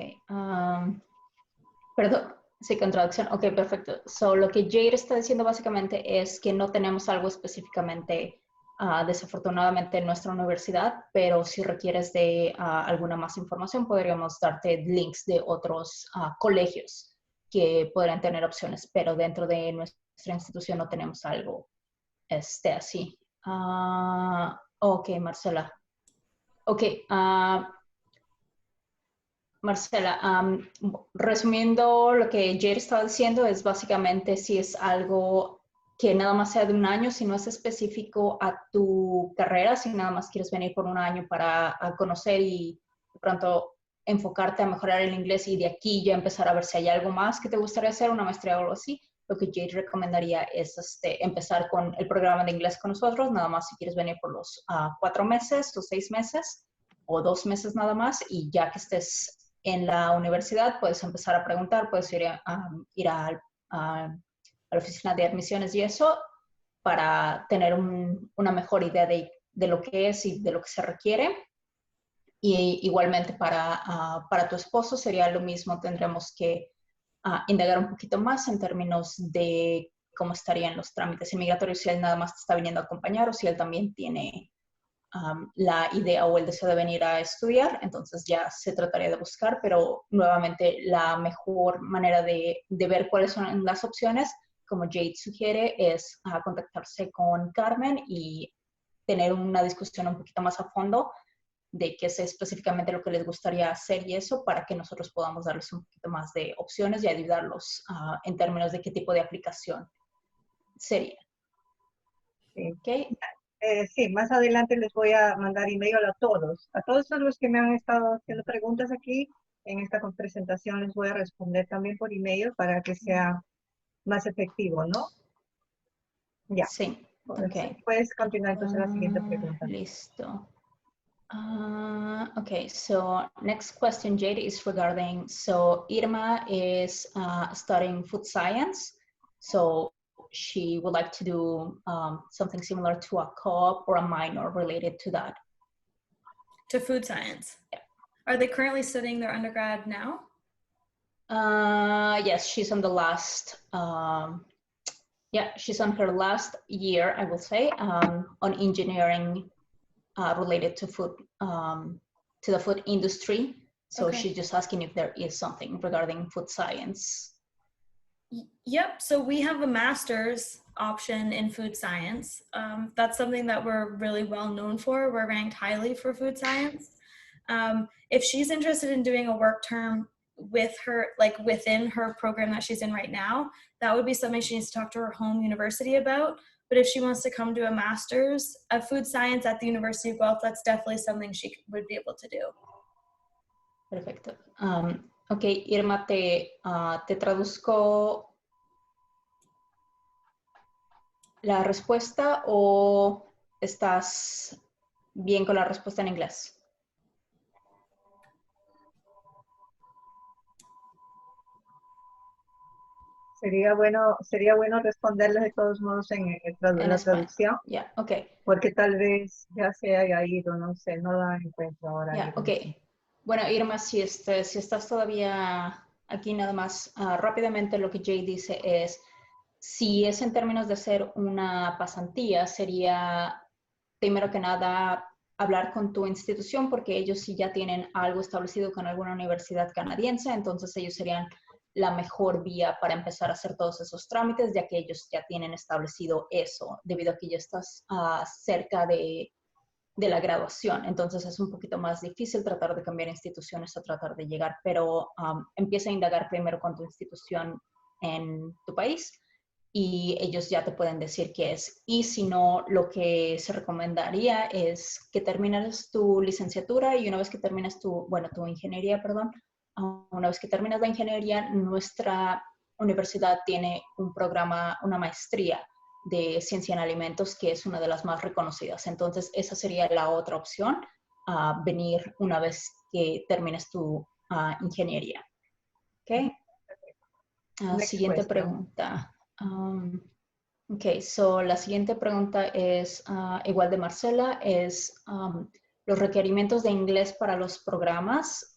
perdón, sí, con traducción. Ok, perfecto. So, lo que Jade está diciendo básicamente es que no tenemos algo específicamente, desafortunadamente, en nuestra universidad, pero si requieres de alguna más información, podríamos darte links de otros colegios que podrían tener opciones, pero dentro de nuestra institución no tenemos algo así. Ok, Marcela. Ok, Marcela, resumiendo lo que Jade estaba diciendo, es básicamente si es algo que nada más sea de 1 año, si no es específico a tu carrera, si nada más quieres venir por 1 año para conocer y de pronto enfocarte a mejorar el inglés y de aquí ya empezar a ver si hay algo más que te gustaría hacer, una maestría o algo así, lo que Jade recomendaría es empezar con el programa de inglés con nosotros, nada más si quieres venir por los 4 meses o 6 meses o 2 meses nada más, y ya que estés en la universidad puedes empezar a preguntar, puedes ir a la oficina de admisiones y eso para tener una mejor idea de lo que es y de lo que se requiere. Y igualmente para tu esposo sería lo mismo, tendremos que indagar un poquito más en términos de cómo estarían los trámites inmigratorios, si él nada más te está viniendo a acompañar o si él también tiene la idea o el deseo de venir a estudiar, entonces ya se trataría de buscar, pero nuevamente la mejor manera de ver cuáles son las opciones, como Jade sugiere, es contactarse con Carmen y tener una discusión un poquito más a fondo de qué es específicamente lo que les gustaría hacer y eso, para que nosotros podamos darles un poquito más de opciones y ayudarlos en términos de qué tipo de aplicación sería. Sí. ¿Okay? Sí, más adelante les voy a mandar email a todos los que me han estado haciendo preguntas aquí. En esta presentación les voy a responder también por email para que sea más efectivo, ¿no? Ya. Sí, ok. Puedes continuar entonces la siguiente pregunta. Listo. Okay, so next question, Jade, is regarding, so Irma is studying food science. So she would like to do something similar to a co-op or a minor related to that. To food science? Yeah. Are they currently studying their undergrad now? Yes, she's on the last, she's on her last year, I will say, on engineering related to food, to the food industry. So Okay. she's just asking if there is something regarding food science. Yep, so we have a master's option in food science. That's something that we're really well known for. We're ranked highly for food science. If she's interested in doing a work term with her, like within her program that she's in right now, that would be something she needs to talk to her home university about. But if she wants to come to a master's of food science at the University of Guelph, that's definitely something she would be able to do. Perfecto. Ok, Irma, te traduzco la respuesta o estás bien con la respuesta en inglés? Sería bueno responderles de todos modos en la traducción. Yeah, okay. Porque tal vez ya se haya ido, no sé, no la encuentro ahora. Yeah, okay. Bueno, Irma, si estás todavía aquí, nada más rápidamente lo que Jay dice es, si es en términos de hacer una pasantía, sería primero que nada hablar con tu institución, porque ellos sí ya tienen algo establecido con alguna universidad canadiense, entonces ellos serían la mejor vía para empezar a hacer todos esos trámites, ya que ellos ya tienen establecido eso, debido a que ya estás cerca de la graduación. Entonces es un poquito más difícil tratar de cambiar instituciones o tratar de llegar, pero empieza a indagar primero con tu institución en tu país y ellos ya te pueden decir qué es. Y si no, lo que se recomendaría es que termines tu licenciatura y una vez que termines tu ingeniería, perdón, una vez que terminas la ingeniería, nuestra universidad tiene un programa, una maestría de ciencia en alimentos, que es una de las más reconocidas. Entonces, esa sería la otra opción, venir una vez que termines tu ingeniería. ¿Ok? Siguiente pregunta. Ok, so la siguiente pregunta es igual de Marcela, es los requerimientos de inglés para los programas.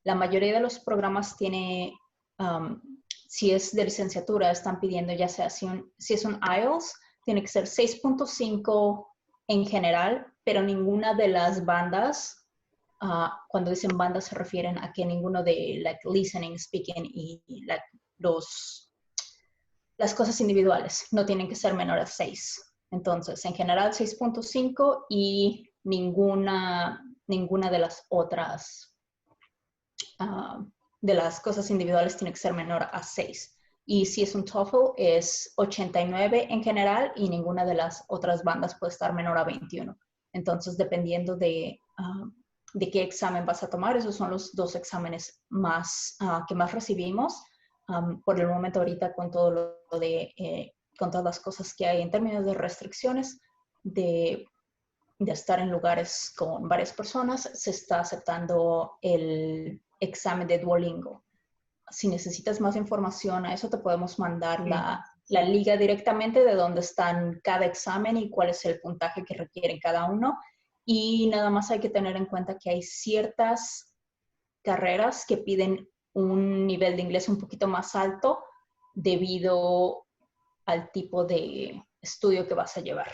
La mayoría de los programas tiene, si es de licenciatura, están pidiendo ya sea si es un IELTS, tiene que ser 6.5 en general, pero ninguna de las bandas, cuando dicen bandas se refieren a que ninguno de listening, speaking y las cosas individuales no tienen que ser menor a 6. Entonces, en general 6.5 y ninguna de las otras de las cosas individuales tiene que ser menor a 6. Y si es un TOEFL es 89 en general y ninguna de las otras bandas puede estar menor a 21. Entonces, dependiendo de qué examen vas a tomar, esos son los dos exámenes que más recibimos. Por el momento ahorita con todo con todas las cosas que hay en términos de restricciones, de de estar en lugares con varias personas, se está aceptando el examen de Duolingo. Si necesitas más información a eso, te podemos mandar la liga directamente de dónde están cada examen y cuál es el puntaje que requieren cada uno. Y nada más hay que tener en cuenta que hay ciertas carreras que piden un nivel de inglés un poquito más alto debido al tipo de estudio que vas a llevar.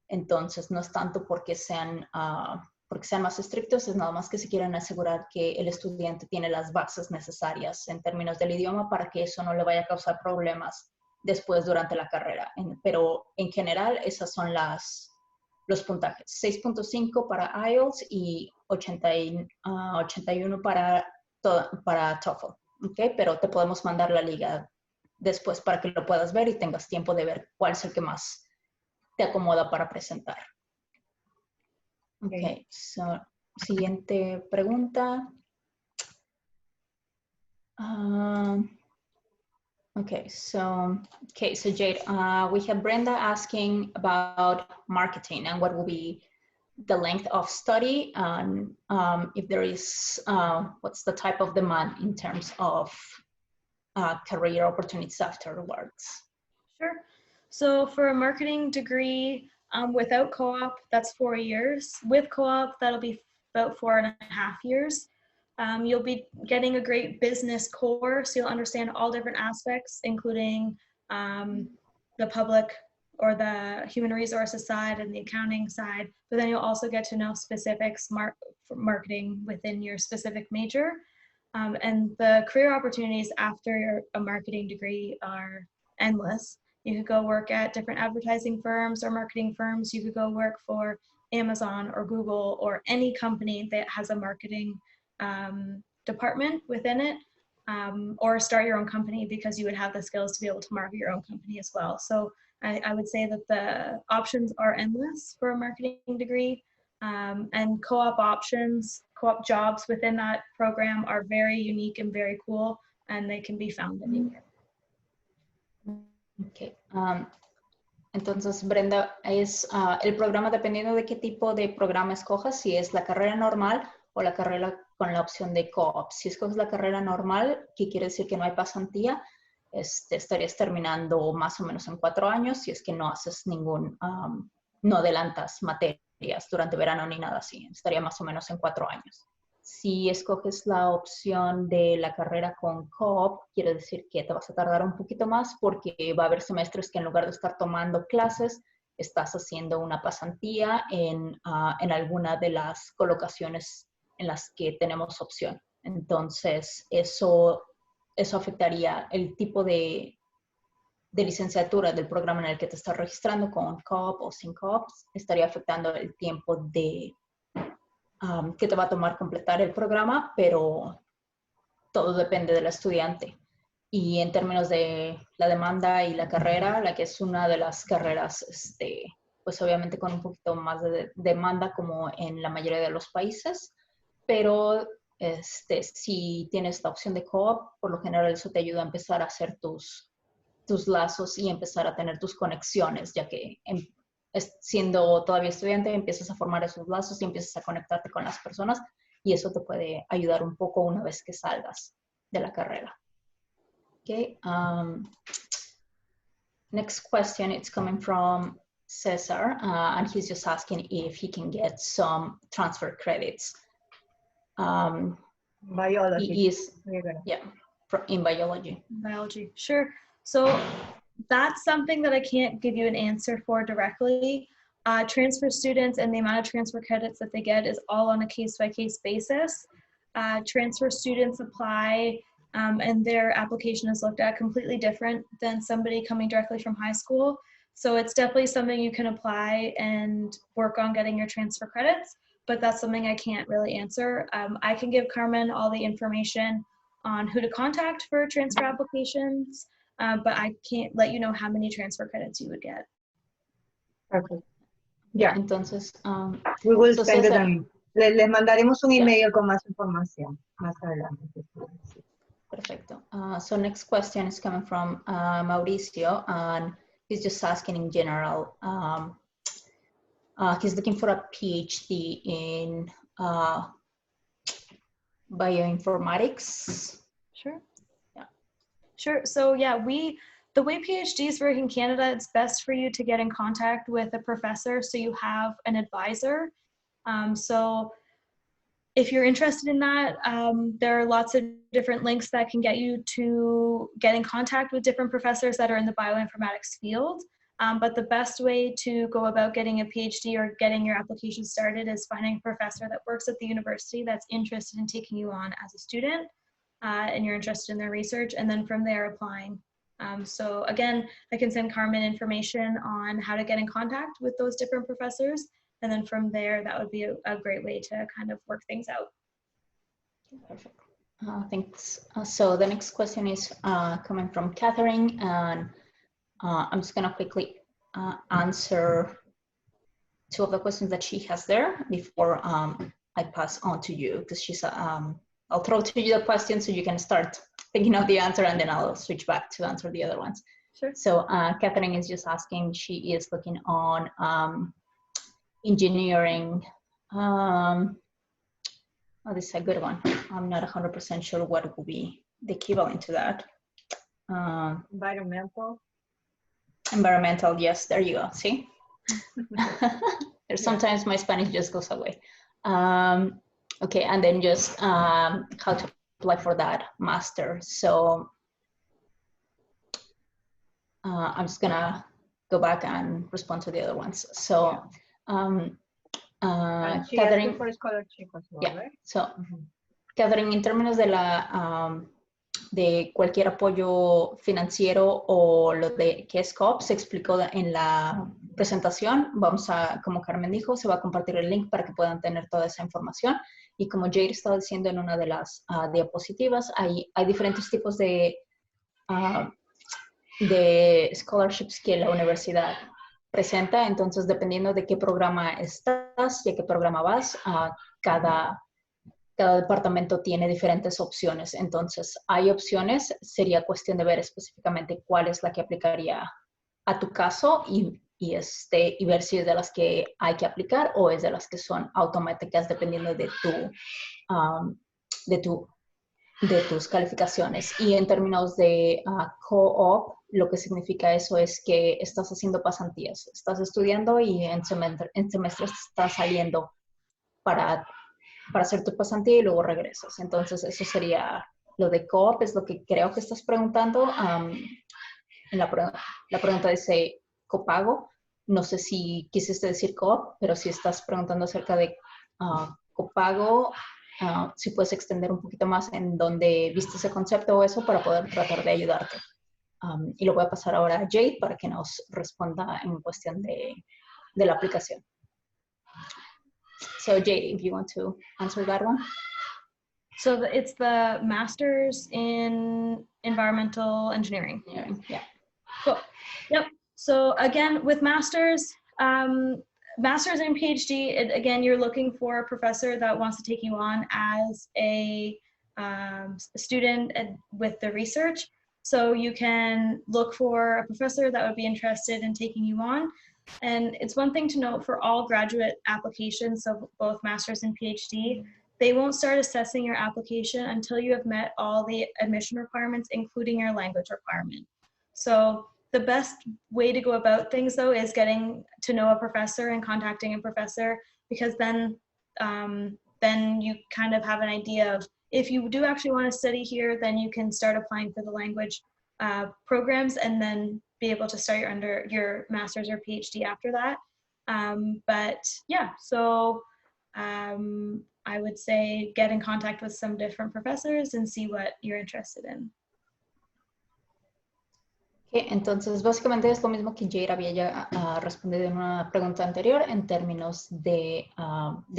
Entonces, no es tanto porque sean más estrictos, es nada más que se quieren asegurar que el estudiante tiene las bases necesarias en términos del idioma para que eso no le vaya a causar problemas después durante la carrera. Pero en general, esas son los puntajes. 6.5 para IELTS y 81 para TOEFL. ¿Okay? Pero te podemos mandar la liga después para que lo puedas ver y tengas tiempo de ver cuál es el que más te acomoda para presentar. Okay, so, siguiente pregunta. So Jade, we have Brenda asking about marketing and what will be the length of study and if there is, what's the type of demand in terms of career opportunities afterwards. Sure. So for a marketing degree, without co-op, that's 4 years. With co-op, that'll be about 4.5 years. You'll be getting a great business core, so you'll understand all different aspects, including the public or the human resources side and the accounting side, but then you'll also get to know specifics for marketing within your specific major. And the career opportunities after a marketing degree are endless. You could go work at different advertising firms or marketing firms. You could go work for Amazon or Google or any company that has a marketing department within it, or start your own company because you would have the skills to be able to market your own company as well. So I would say that the options are endless for a marketing degree, and co-op options, co-op jobs within that program are very unique and very cool, and they can be found anywhere. Okay. Entonces, Brenda, es el programa dependiendo de qué tipo de programa escojas, si es la carrera normal o la carrera con la opción de co-op. Si escoges la carrera normal, que quiere decir que no hay pasantía, estarías terminando más o menos en 4 años si es que no haces no adelantas materias durante verano ni nada así. Estaría más o menos en 4 años. Si escoges la opción de la carrera con co-op, quiere decir que te vas a tardar un poquito más porque va a haber semestres que en lugar de estar tomando clases, estás haciendo una pasantía en alguna de las colocaciones en las que tenemos opción. Entonces, eso afectaría el tipo de licenciatura del programa en el que te estás registrando con co-op o sin co-op. Estaría afectando el tiempo que te va a tomar completar el programa, pero todo depende del estudiante. Y en términos de la demanda y la carrera, la que es una de las carreras, pues obviamente con un poquito más de demanda como en la mayoría de los países, pero si tienes la opción de co-op, por lo general eso te ayuda a empezar a hacer tus lazos y empezar a tener tus conexiones, ya que siendo todavía estudiante empiezas a formar esos lazos y empiezas a conectarte con las personas y eso te puede ayudar un poco una vez que salgas de la carrera. Okay. Next question, it's coming from Cesar, and he's just asking if he can get some transfer credits. Biology. In biology. Biology, sure. So that's something that I can't give you an answer for directly. Transfer students and the amount of transfer credits that they get is all on a case-by-case basis. Transfer students apply and their application is looked at completely different than somebody coming directly from high school. So it's definitely something you can apply and work on getting your transfer credits, but that's something I can't really answer. I can give Carmen all the information on who to contact for transfer applications, but I can't let you know how many transfer credits you would get. Okay. Yeah. Entonces, we will send them. Les mandaremos un email con más información más adelante. Perfecto. So next question is coming from Mauricio, and he's just asking in general, He's looking for a PhD in bioinformatics. Sure. Yeah. Sure. So yeah, the way PhDs work in Canada, it's best for you to get in contact with a professor so you have an advisor. So if you're interested in that, there are lots of different links that can get you to get in contact with different professors that are in the bioinformatics field. But the best way to go about getting a PhD or getting your application started is finding a professor that works at the university that's interested in taking you on as a student, and you're interested in their research, and then from there applying. So again, I can send Carmen information on how to get in contact with those different professors. And then from there, that would be a great way to kind of work things out. Perfect. Thanks. So the next question is coming from Catherine, and I'm just gonna quickly answer two of the questions that she has there before I pass on to you, because she's, I'll throw to you the question so you can start thinking of the answer, and then I'll switch back to answer the other ones. Sure. So Catherine is just asking, she is looking on engineering. Oh, this is a good one. I'm not 100% sure what will be the equivalent to that. Environmental, yes, there you go, see? There's sometimes my Spanish just goes away. Okay, and then just how to apply for that master. So I'm just gonna go back and respond to the other ones. So Catherine, for scholarship as well, yeah, right? so Catherine, en términos de la de cualquier apoyo financiero o lo de que es COP, se explicó en la presentación. Vamos a, como Carmen dijo, se va a compartir el link para que puedan tener toda esa información. Y como Jade estaba diciendo en una de las diapositivas, hay diferentes tipos de scholarships que la universidad presenta. Entonces, dependiendo de qué programa estás y a qué programa vas, cada departamento tiene diferentes opciones. Entonces, hay opciones, sería cuestión de ver específicamente cuál es la que aplicaría a tu caso y ver si es de las que hay que aplicar o es de las que son automáticas dependiendo de tus calificaciones. Y en términos de co-op, lo que significa eso es que estás haciendo pasantías, estás estudiando y en semestres estás saliendo para hacer tu pasantía y luego regresas. Entonces, eso sería lo de co-op, es lo que creo que estás preguntando. En la pregunta dice copago. No sé si quisiste decir co-op, pero si estás preguntando acerca de copago, si puedes extender un poquito más en dónde viste ese concepto o eso para poder tratar de ayudarte. Y lo voy a pasar ahora a Jade para que nos responda en cuestión de la aplicación. So Jade, if you want to answer that one. So it's the Master's in Environmental Engineering. Yeah. Cool. Yep. So again, with Master's, Master's and PhD, again, you're looking for a professor that wants to take you on as a student with the research. So you can look for a professor that would be interested in taking you on. And it's one thing to note for all graduate applications, so both Master's and PhD, they won't start assessing your application until you have met all the admission requirements, including your language requirement. So the best way to go about things, though, is getting to know a professor and contacting a professor, because then you kind of have an idea of if you do actually want to study here, then you can start applying for the language programs and then be able to start your master's or PhD after that. But yeah, so I would say get in contact with some different professors and see what you're interested in. Okay, entonces, básicamente es lo mismo que Jade había ya respondido en una pregunta anterior en términos de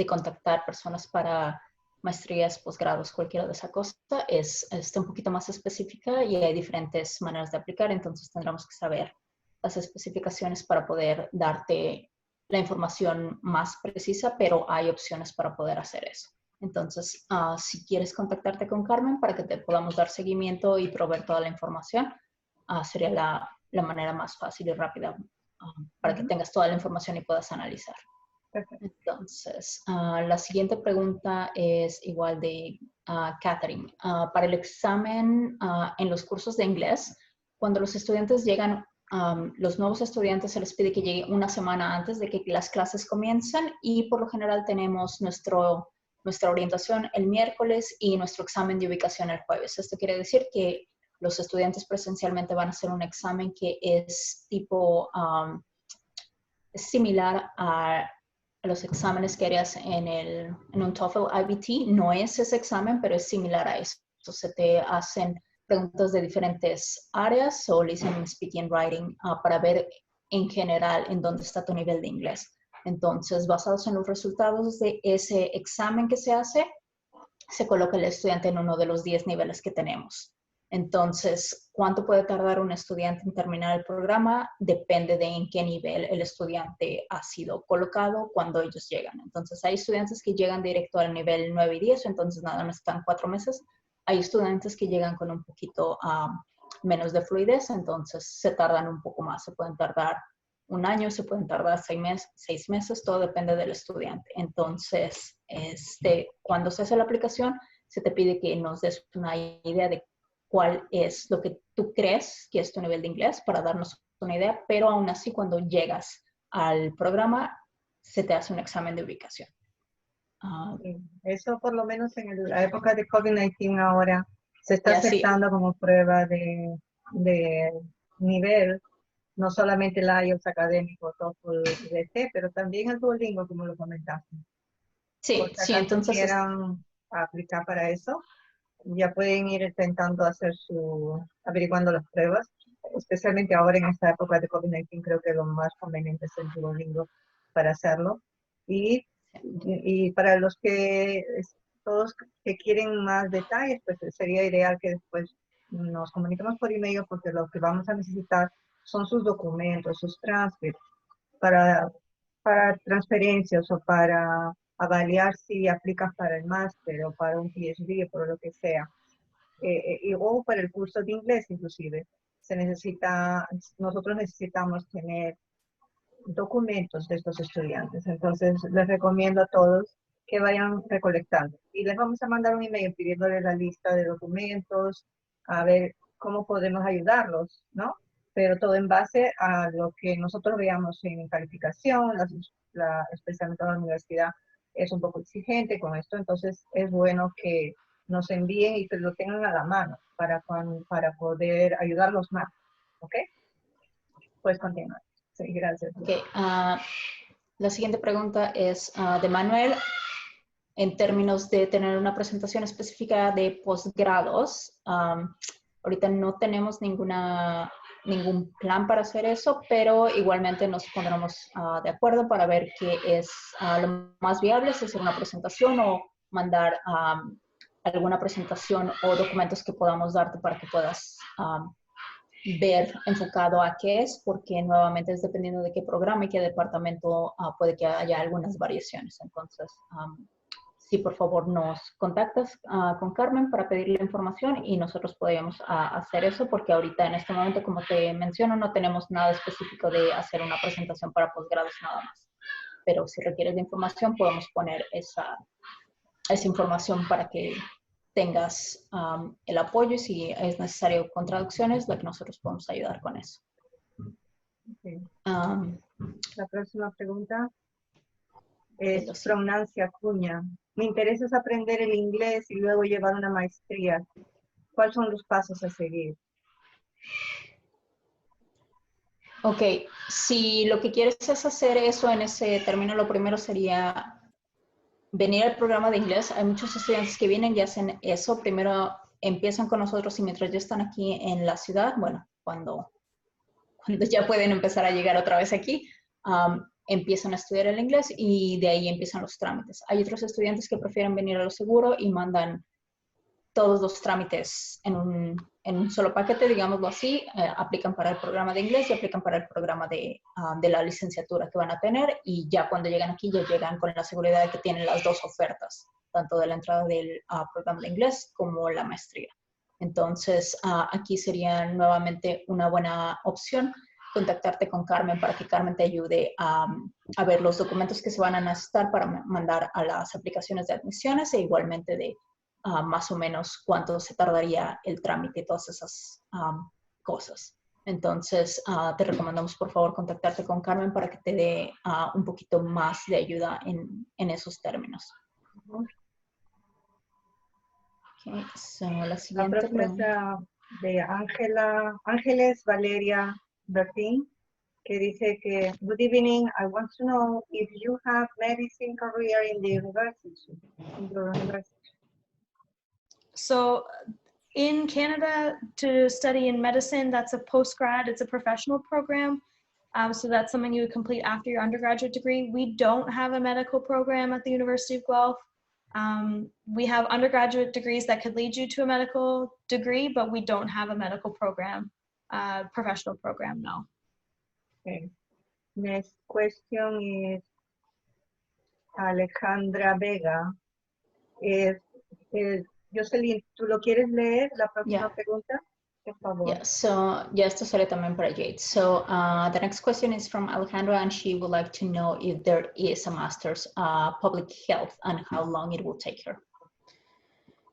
contactar personas para maestrías, posgrados, cualquiera de esa cosa. Es un poquito más específica y hay diferentes maneras de aplicar, entonces tendremos que saber las especificaciones para poder darte la información más precisa, pero hay opciones para poder hacer eso. Entonces, si quieres contactarte con Carmen para que te podamos dar seguimiento y proveer toda la información, sería la manera más fácil y rápida para que tengas toda la información y puedas analizar. Perfecto. Entonces, la siguiente pregunta es igual de Catherine. Para el examen en los cursos de inglés, cuando los estudiantes llegan, los nuevos estudiantes se les pide que lleguen una semana antes de que las clases comiencen y por lo general tenemos nuestra orientación el miércoles y nuestro examen de ubicación el jueves. Esto quiere decir que los estudiantes presencialmente van a hacer un examen que es tipo, es similar a los exámenes que harías en un TOEFL IBT. No es ese examen, pero es similar a eso. Se te hacen preguntas de diferentes áreas o listening, speaking, writing para ver en general en dónde está tu nivel de inglés. Entonces, basados en los resultados de ese examen que se hace, se coloca el estudiante en uno de los 10 niveles que tenemos. Entonces, ¿cuánto puede tardar un estudiante en terminar el programa? Depende de en qué nivel el estudiante ha sido colocado cuando ellos llegan. Entonces, hay estudiantes que llegan directo al nivel 9 y 10, entonces nada más están 4 meses. Hay estudiantes que llegan con un poquito menos de fluidez, entonces se tardan un poco más. Se pueden tardar un año, se pueden tardar 6 meses, todo depende del estudiante. Entonces, cuando se hace la aplicación, se te pide que nos des una idea de cuál es lo que tú crees que es tu nivel de inglés para darnos una idea, pero aún así cuando llegas al programa se te hace un examen de ubicación. Sí, eso por lo menos en la época de COVID-19 ahora se está Ya, sí. aceptando como prueba de nivel, no solamente el IELTS académico, TOEFL, GT, pero también el Duolingo, como lo comentaste. Sí, Por si sí, acaso entonces quieran aplicar para eso, ya pueden ir intentando hacer averiguando las pruebas, especialmente ahora en esta época de COVID-19, creo que lo más conveniente es el Duolingo para hacerlo. Y para los todos que quieren más detalles, pues sería ideal que después nos comuniquemos por email, porque lo que vamos a necesitar son sus documentos, sus transcripts, para transferencias o para avaliar si aplicas para el máster o para un PhD o por lo que sea, o para el curso de inglés inclusive. Nosotros necesitamos tener documentos de estos estudiantes. Entonces, les recomiendo a todos que vayan recolectando. Y les vamos a mandar un email pidiéndole la lista de documentos, a ver cómo podemos ayudarlos, ¿no? Pero todo en base a lo que nosotros veamos en calificación, especialmente la universidad es un poco exigente con esto, entonces es bueno que nos envíen y que lo tengan a la mano para poder ayudarlos más, ¿ok? Puedes continuar. Sí, gracias. Okay, la siguiente pregunta es de Manuel. En términos de tener una presentación específica de posgrados, ahorita no tenemos ningún plan para hacer eso, pero igualmente nos pondremos de acuerdo para ver qué es lo más viable, si hacer una presentación o mandar alguna presentación o documentos que podamos darte para que puedas ver enfocado a qué es, porque nuevamente es dependiendo de qué programa y qué departamento puede que haya algunas variaciones. Entonces, sí, por favor, nos contactas con Carmen para pedirle información y nosotros podemos hacer eso, porque ahorita en este momento, como te menciono, no tenemos nada específico de hacer una presentación para posgrados nada más. Pero si requieres de información, podemos poner esa información para que tengas el apoyo y si es necesario con traducciones, la que nosotros podemos ayudar con eso. Okay. La próxima pregunta es from Nancy Acuña. Mi interés es aprender el inglés y luego llevar una maestría. ¿Cuáles son los pasos a seguir? Ok, si lo que quieres es hacer eso en ese término, lo primero sería venir al programa de inglés. Hay muchos estudiantes que vienen y hacen eso. Primero empiezan con nosotros y mientras ya están aquí en la ciudad, bueno, cuando ya pueden empezar a llegar otra vez aquí, empiezan a estudiar el inglés y de ahí empiezan los trámites. Hay otros estudiantes que prefieren venir a lo seguro y mandan todos los trámites en un solo paquete, digámoslo así, aplican para el programa de inglés y aplican para el programa de la licenciatura que van a tener y ya cuando llegan aquí ya llegan con la seguridad de que tienen las dos ofertas, tanto de la entrada del programa de inglés como la maestría. Entonces, aquí sería nuevamente una buena opción contactarte con Carmen para que Carmen te ayude a ver los documentos que se van a necesitar para mandar a las aplicaciones de admisiones e igualmente de más o menos cuánto se tardaría el trámite y todas esas cosas. Entonces, te recomendamos por favor contactarte con Carmen para que te dé un poquito más de ayuda en esos términos. Okay, so la La siguiente próxima es pregunta. de Ángeles Valeria Bertín, que dice que, good evening, I want to know if you have medicine career in the university. In your university. So in Canada, to study in medicine, that's a postgrad, it's a professional program. So that's something you would complete after your undergraduate degree. We don't have a medical program at the University of Guelph. We have undergraduate degrees that could lead you to a medical degree, but we don't have a medical program, professional program, no. Okay. Next question is Alejandra Vega. Jocelyn, ¿tú lo quieres leer? La próxima pregunta, por favor. Yeah, so esto sería también para Jade. So the next question is from Alejandra, and she would like to know if there is a master's public health and how long it will take her.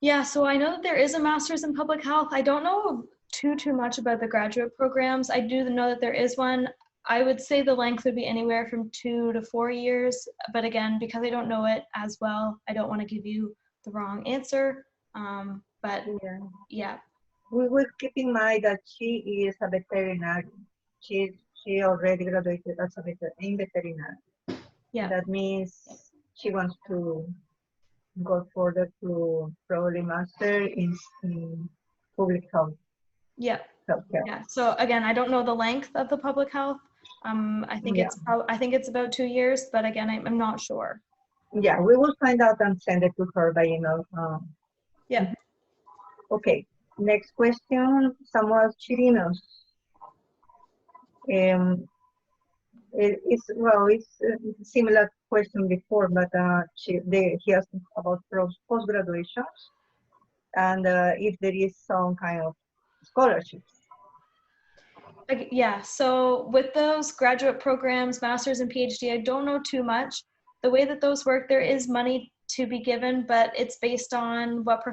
Yeah, so I know that there is a master's in public health. I don't know too much about the graduate programs. I do know that there is one. I would say the length would be anywhere from 2 to 4 years. But again, because I don't know it as well, I don't want to give you the wrong answer. But yeah. We will keep in mind that she is a veterinarian. She already graduated as a veterinarian. Yeah. That means she wants to go further to probably master in public health. Yeah. Yeah. So again, I don't know the length of the public health. I think it's about 2 years, but again, I'm not sure. Yeah, we will find out and send it to her by email. Yeah. Okay. Next question, Samuel Chirinos. It's a similar question before, but he asked about post-graduations and if there is some kind of scholarships. Yeah, so with those graduate programs, master's and PhD, I don't know too much. The way that those work, there is money to be given, but it's based on what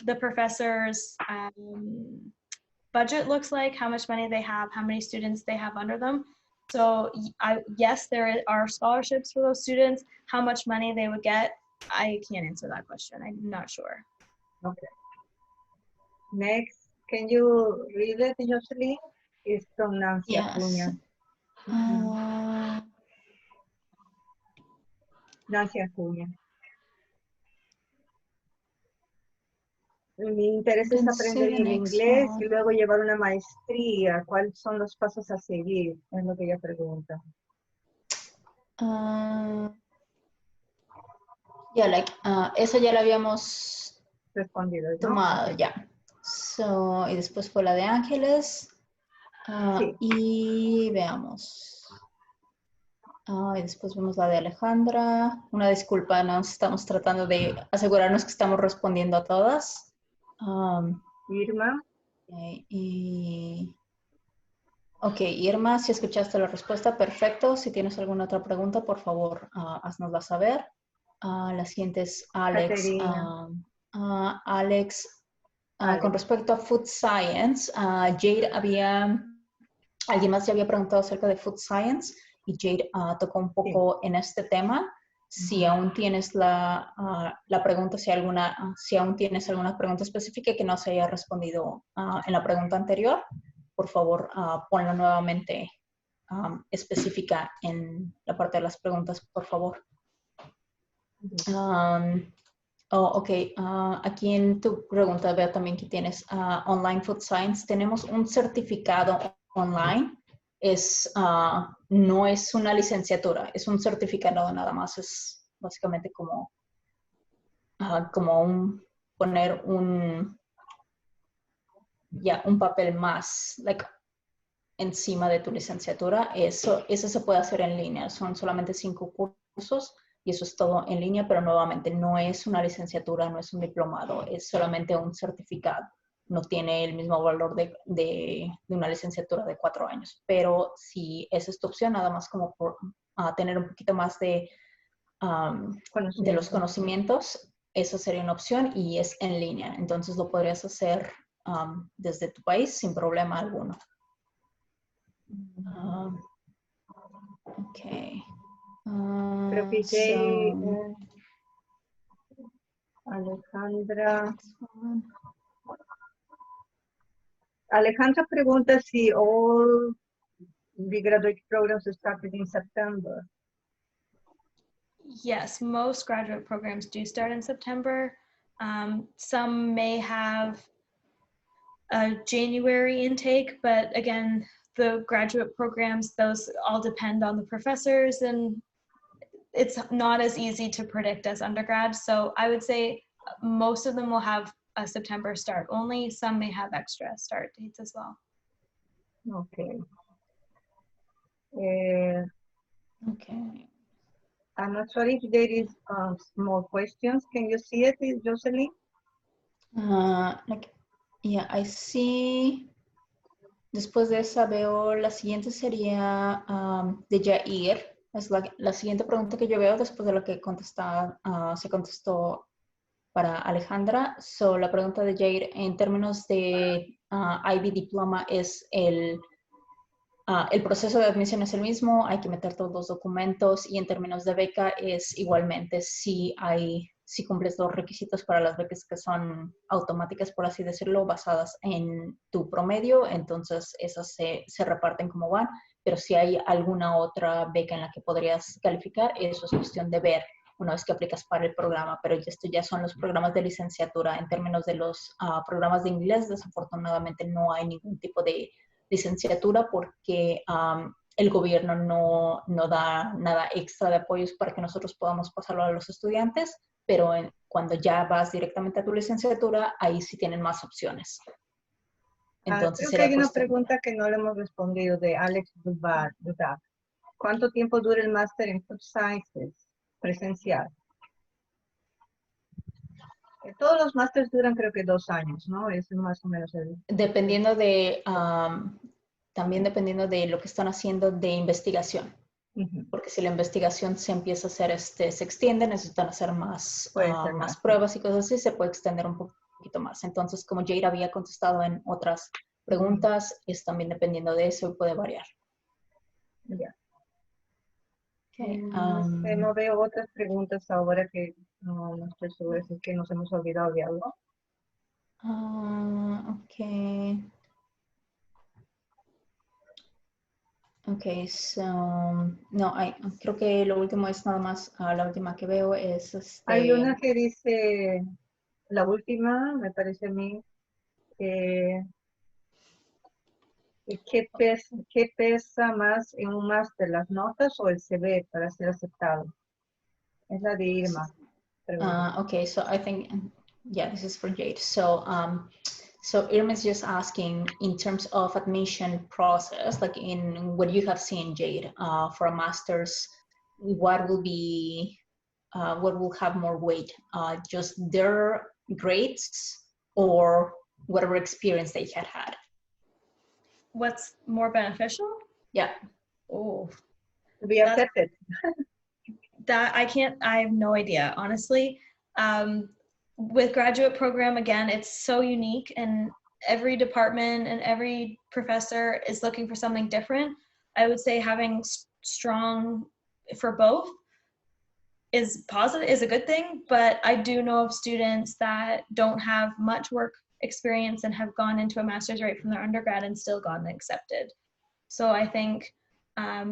the professor's budget looks like, how much money they have, how many students they have under them. So yes, there are scholarships for those students. How much money they would get, I can't answer that question. I'm not sure. Okay. Next, can you read it, Jocelyn? It's from Nancy Acuña. Nancy Acuña. Mi interés es aprender el inglés y luego llevar una maestría. ¿Cuáles son los pasos a seguir? Es lo que ella pregunta. Esa ya la habíamos respondido, ¿no? tomado, ya. So, y después fue la de Ángeles. Sí. Y veamos. Y después vemos la de Alejandra. Una disculpa, nos estamos tratando de asegurarnos que estamos respondiendo a todas. Irma. Ok, Irma, si escuchaste la respuesta, perfecto. Si tienes alguna otra pregunta, por favor, haznosla saber. La siguiente es Alex. Alex, con respecto a Food Science, Jade alguien más ya había preguntado acerca de Food Science y Jade tocó un poco en este tema. Si aún tienes la pregunta, si aún tienes alguna pregunta específica que no se haya respondido en la pregunta anterior, por favor, ponla nuevamente específica en la parte de las preguntas, por favor. Aquí en tu pregunta veo también que tienes Online Food Science. Tenemos un certificado online. No es una licenciatura, es un certificado nada más. Es básicamente como poner un papel más encima de tu licenciatura. Eso se puede hacer en línea. Son solamente 5 cursos. Y eso es todo en línea, pero nuevamente no es una licenciatura, no es un diplomado, es solamente un certificado. no tiene el mismo valor de una licenciatura de 4 años. Pero si esa es tu opción, nada más como por tener un poquito más de los conocimientos, esa sería una opción y es en línea. Entonces lo podrías hacer desde tu país sin problema alguno. Okay. Creo que Alejandra pregunta si all the graduate programs started in September. Yes, most graduate programs do start in September. Some may have a January intake, but again, the graduate programs, those all depend on the professors, and it's not as easy to predict as undergrad. So I would say most of them will have a September start only. Some may have extra start dates as well. Okay. Okay. I'm not sure if there is more questions. Can you see it, Jocelyn? Yeah, I see. Después de esa veo, la siguiente sería de Jair. Es la siguiente pregunta que yo veo después de lo que se contestó para Alejandra. So, la pregunta de Jair en términos de IB Diploma es el proceso de admisión es el mismo, hay que meter todos los documentos, y en términos de beca es igualmente si cumples los requisitos para las becas que son automáticas, por así decirlo, basadas en tu promedio, entonces esas se reparten como van, pero si hay alguna otra beca en la que podrías calificar, eso es cuestión de ver una vez que aplicas para el programa, pero esto ya son los programas de licenciatura. En términos de los programas de inglés, desafortunadamente no hay ningún tipo de licenciatura porque el gobierno no da nada extra de apoyos para que nosotros podamos pasarlo a los estudiantes, pero cuando ya vas directamente a tu licenciatura, ahí sí tienen más opciones. Entonces, creo que hay una pregunta que no le hemos respondido de Alex Dubar. ¿Cuánto tiempo dura el máster en Food Sciences presencial? Todos los másteres duran creo que 2 años, ¿no? Es más o menos el... Dependiendo de, también dependiendo de lo que están haciendo de investigación. Porque si la investigación se empieza a hacer, se extiende, necesitan hacer más pruebas y cosas así, se puede extender un poquito más. Entonces, como Jair había contestado en otras preguntas, es también dependiendo de eso y puede variar. Ya. Okay, no veo otras preguntas ahora que no estoy segura si es que nos hemos olvidado de algo. Okay. Okay, so, no, creo que lo último es nada más, la última que veo es Hay una que dice, la última, me parece a mí, ¿qué pesa más en un máster, las notas o el CV para ser aceptado? Es la de Irma. Okay, so I think, yeah, this is for Jade. So, so Irma is just asking in terms of admission process, like in what you have seen, Jade, for a master's, what will have more weight? Just their grades or whatever experience they had? What's more beneficial? Yeah. Oh, To be accepted. I have no idea, honestly. With graduate program, again, it's so unique, and every department and every professor is looking for something different. I would say having strong for both is positive, is a good thing, but I do know of students that don't have much work experience and have gone into a master's right from their undergrad and still gotten accepted. So I think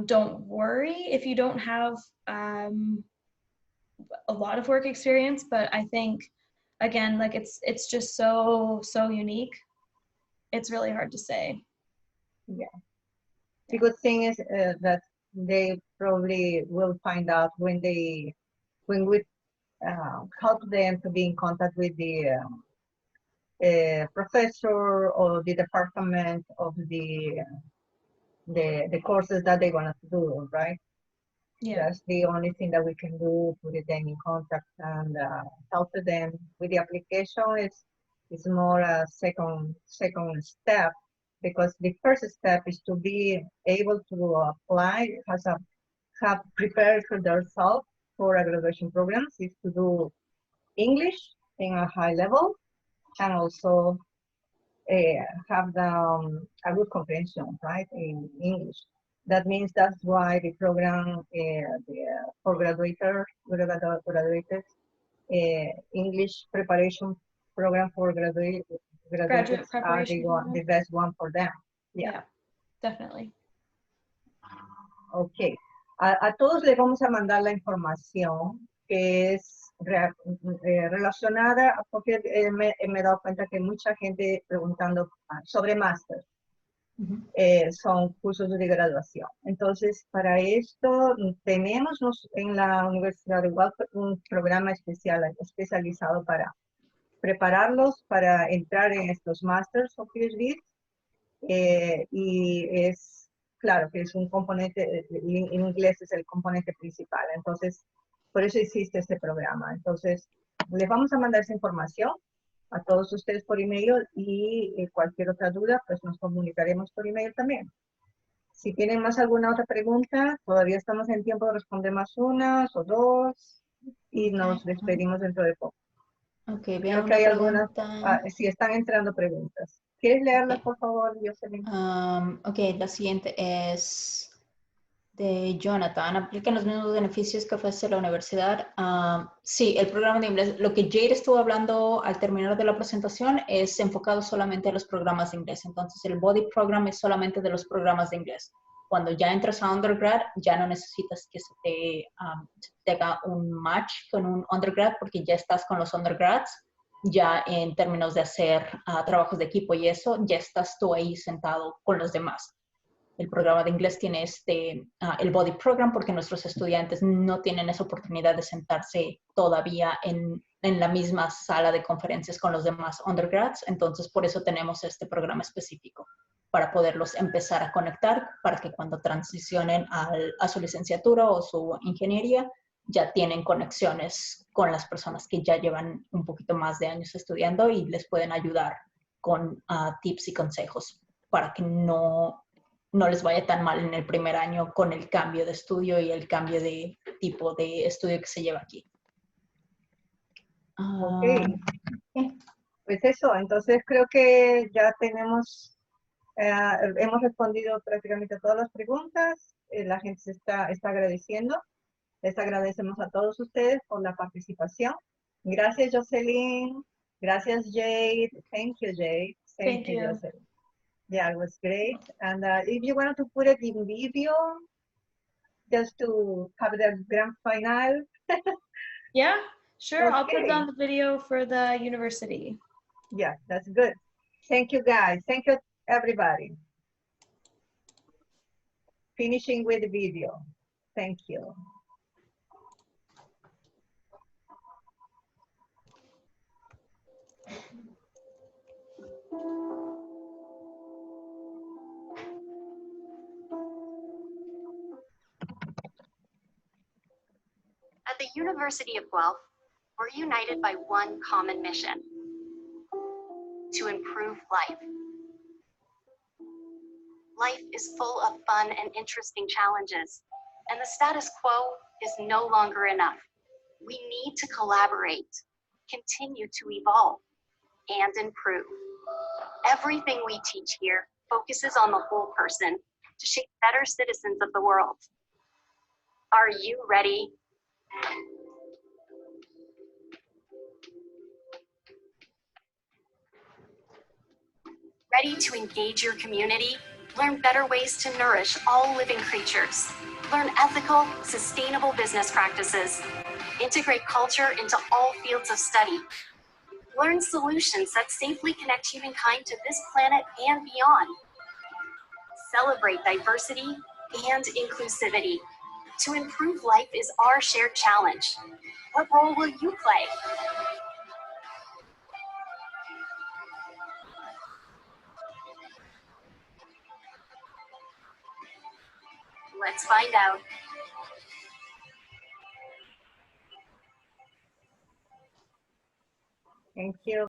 don't worry if you don't have a lot of work experience, but I think, again, like it's just so unique. It's really hard to say. Yeah. The good thing is that they probably will find out when we help them to be in contact with the professor or the department of the courses that they want to do, right? Yeah. That's the only thing that we can do, put them in contact and help them with the application. It's more a second step, because the first step is to be able to apply, have prepared for themselves for a graduation program, is to do English in a high level, and also have a good comprehension, right, in English. That means that's why the program for graduates, English preparation program for graduates are the best one for them. Yeah, definitely. Ok. A todos les vamos a mandar la información que es relacionada, porque me he dado cuenta que mucha gente preguntando sobre máster. Son cursos de graduación. Entonces, para esto tenemos en la Universidad de Guelph un programa especializado para prepararlos para entrar en estos masters o PhDs, y es claro que es un componente, en inglés es el componente principal. Entonces, por eso existe este programa. Entonces, les vamos a mandar esa información a todos ustedes por email, y cualquier otra duda, pues nos comunicaremos por email también. Si tienen más alguna otra pregunta, todavía estamos en tiempo de responder más unas o dos, y nos despedimos dentro de poco. Ok, Creo que hay algunas, si están entrando preguntas. ¿Quieres leerlas, por favor, Jocelyn? Ok, la siguiente es de Jonathan. ¿Aplican los mismos beneficios que ofrece la universidad? Sí, el programa de inglés. Lo que Jade estuvo hablando al terminar de la presentación es enfocado solamente a los programas de inglés. Entonces, el Body Program es solamente de los programas de inglés. Cuando ya entras a undergrad, ya no necesitas que se te haga un match con un undergrad, porque ya estás con los undergrads. Ya en términos de hacer trabajos de equipo y eso, ya estás tú ahí sentado con los demás. El programa de inglés tiene el Body Program, porque nuestros estudiantes no tienen esa oportunidad de sentarse todavía en la misma sala de conferencias con los demás undergrads. Entonces, por eso tenemos este programa específico, para poderlos empezar a conectar, para que cuando transicionen a su licenciatura o su ingeniería, ya tienen conexiones con las personas que ya llevan un poquito más de años estudiando y les pueden ayudar con tips y consejos para que no les vaya tan mal en el primer año con el cambio de estudio y el cambio de tipo de estudio que se lleva aquí. Ok. Pues eso, entonces creo que ya tenemos, hemos respondido prácticamente a todas las preguntas. La gente se está agradeciendo. Les agradecemos a todos ustedes por la participación. Gracias, Jocelyn. Gracias, Jade. Thank you, Jade. Thank you. Jocelyn. Yeah, it was great. And if you wanted to put it in video, just to have the grand final. Yeah, sure. Okay. I'll put it on the video for the university. Yeah, that's good. Thank you, guys. Thank you, everybody. Finishing with the video. Thank you. At the University of Guelph, we're united by one common mission: to improve life. Life is full of fun and interesting challenges, and the status quo is no longer enough. We need to collaborate, continue to evolve, and improve. Everything we teach here focuses on the whole person to shape better citizens of the world. Are you ready? Ready to engage your community? Learn better ways to nourish all living creatures. Learn ethical, sustainable business practices. Integrate culture into all fields of study. Learn solutions that safely connect humankind to this planet and beyond. Celebrate diversity and inclusivity. To improve life is our shared challenge. What role will you play? Let's find out. Thank you.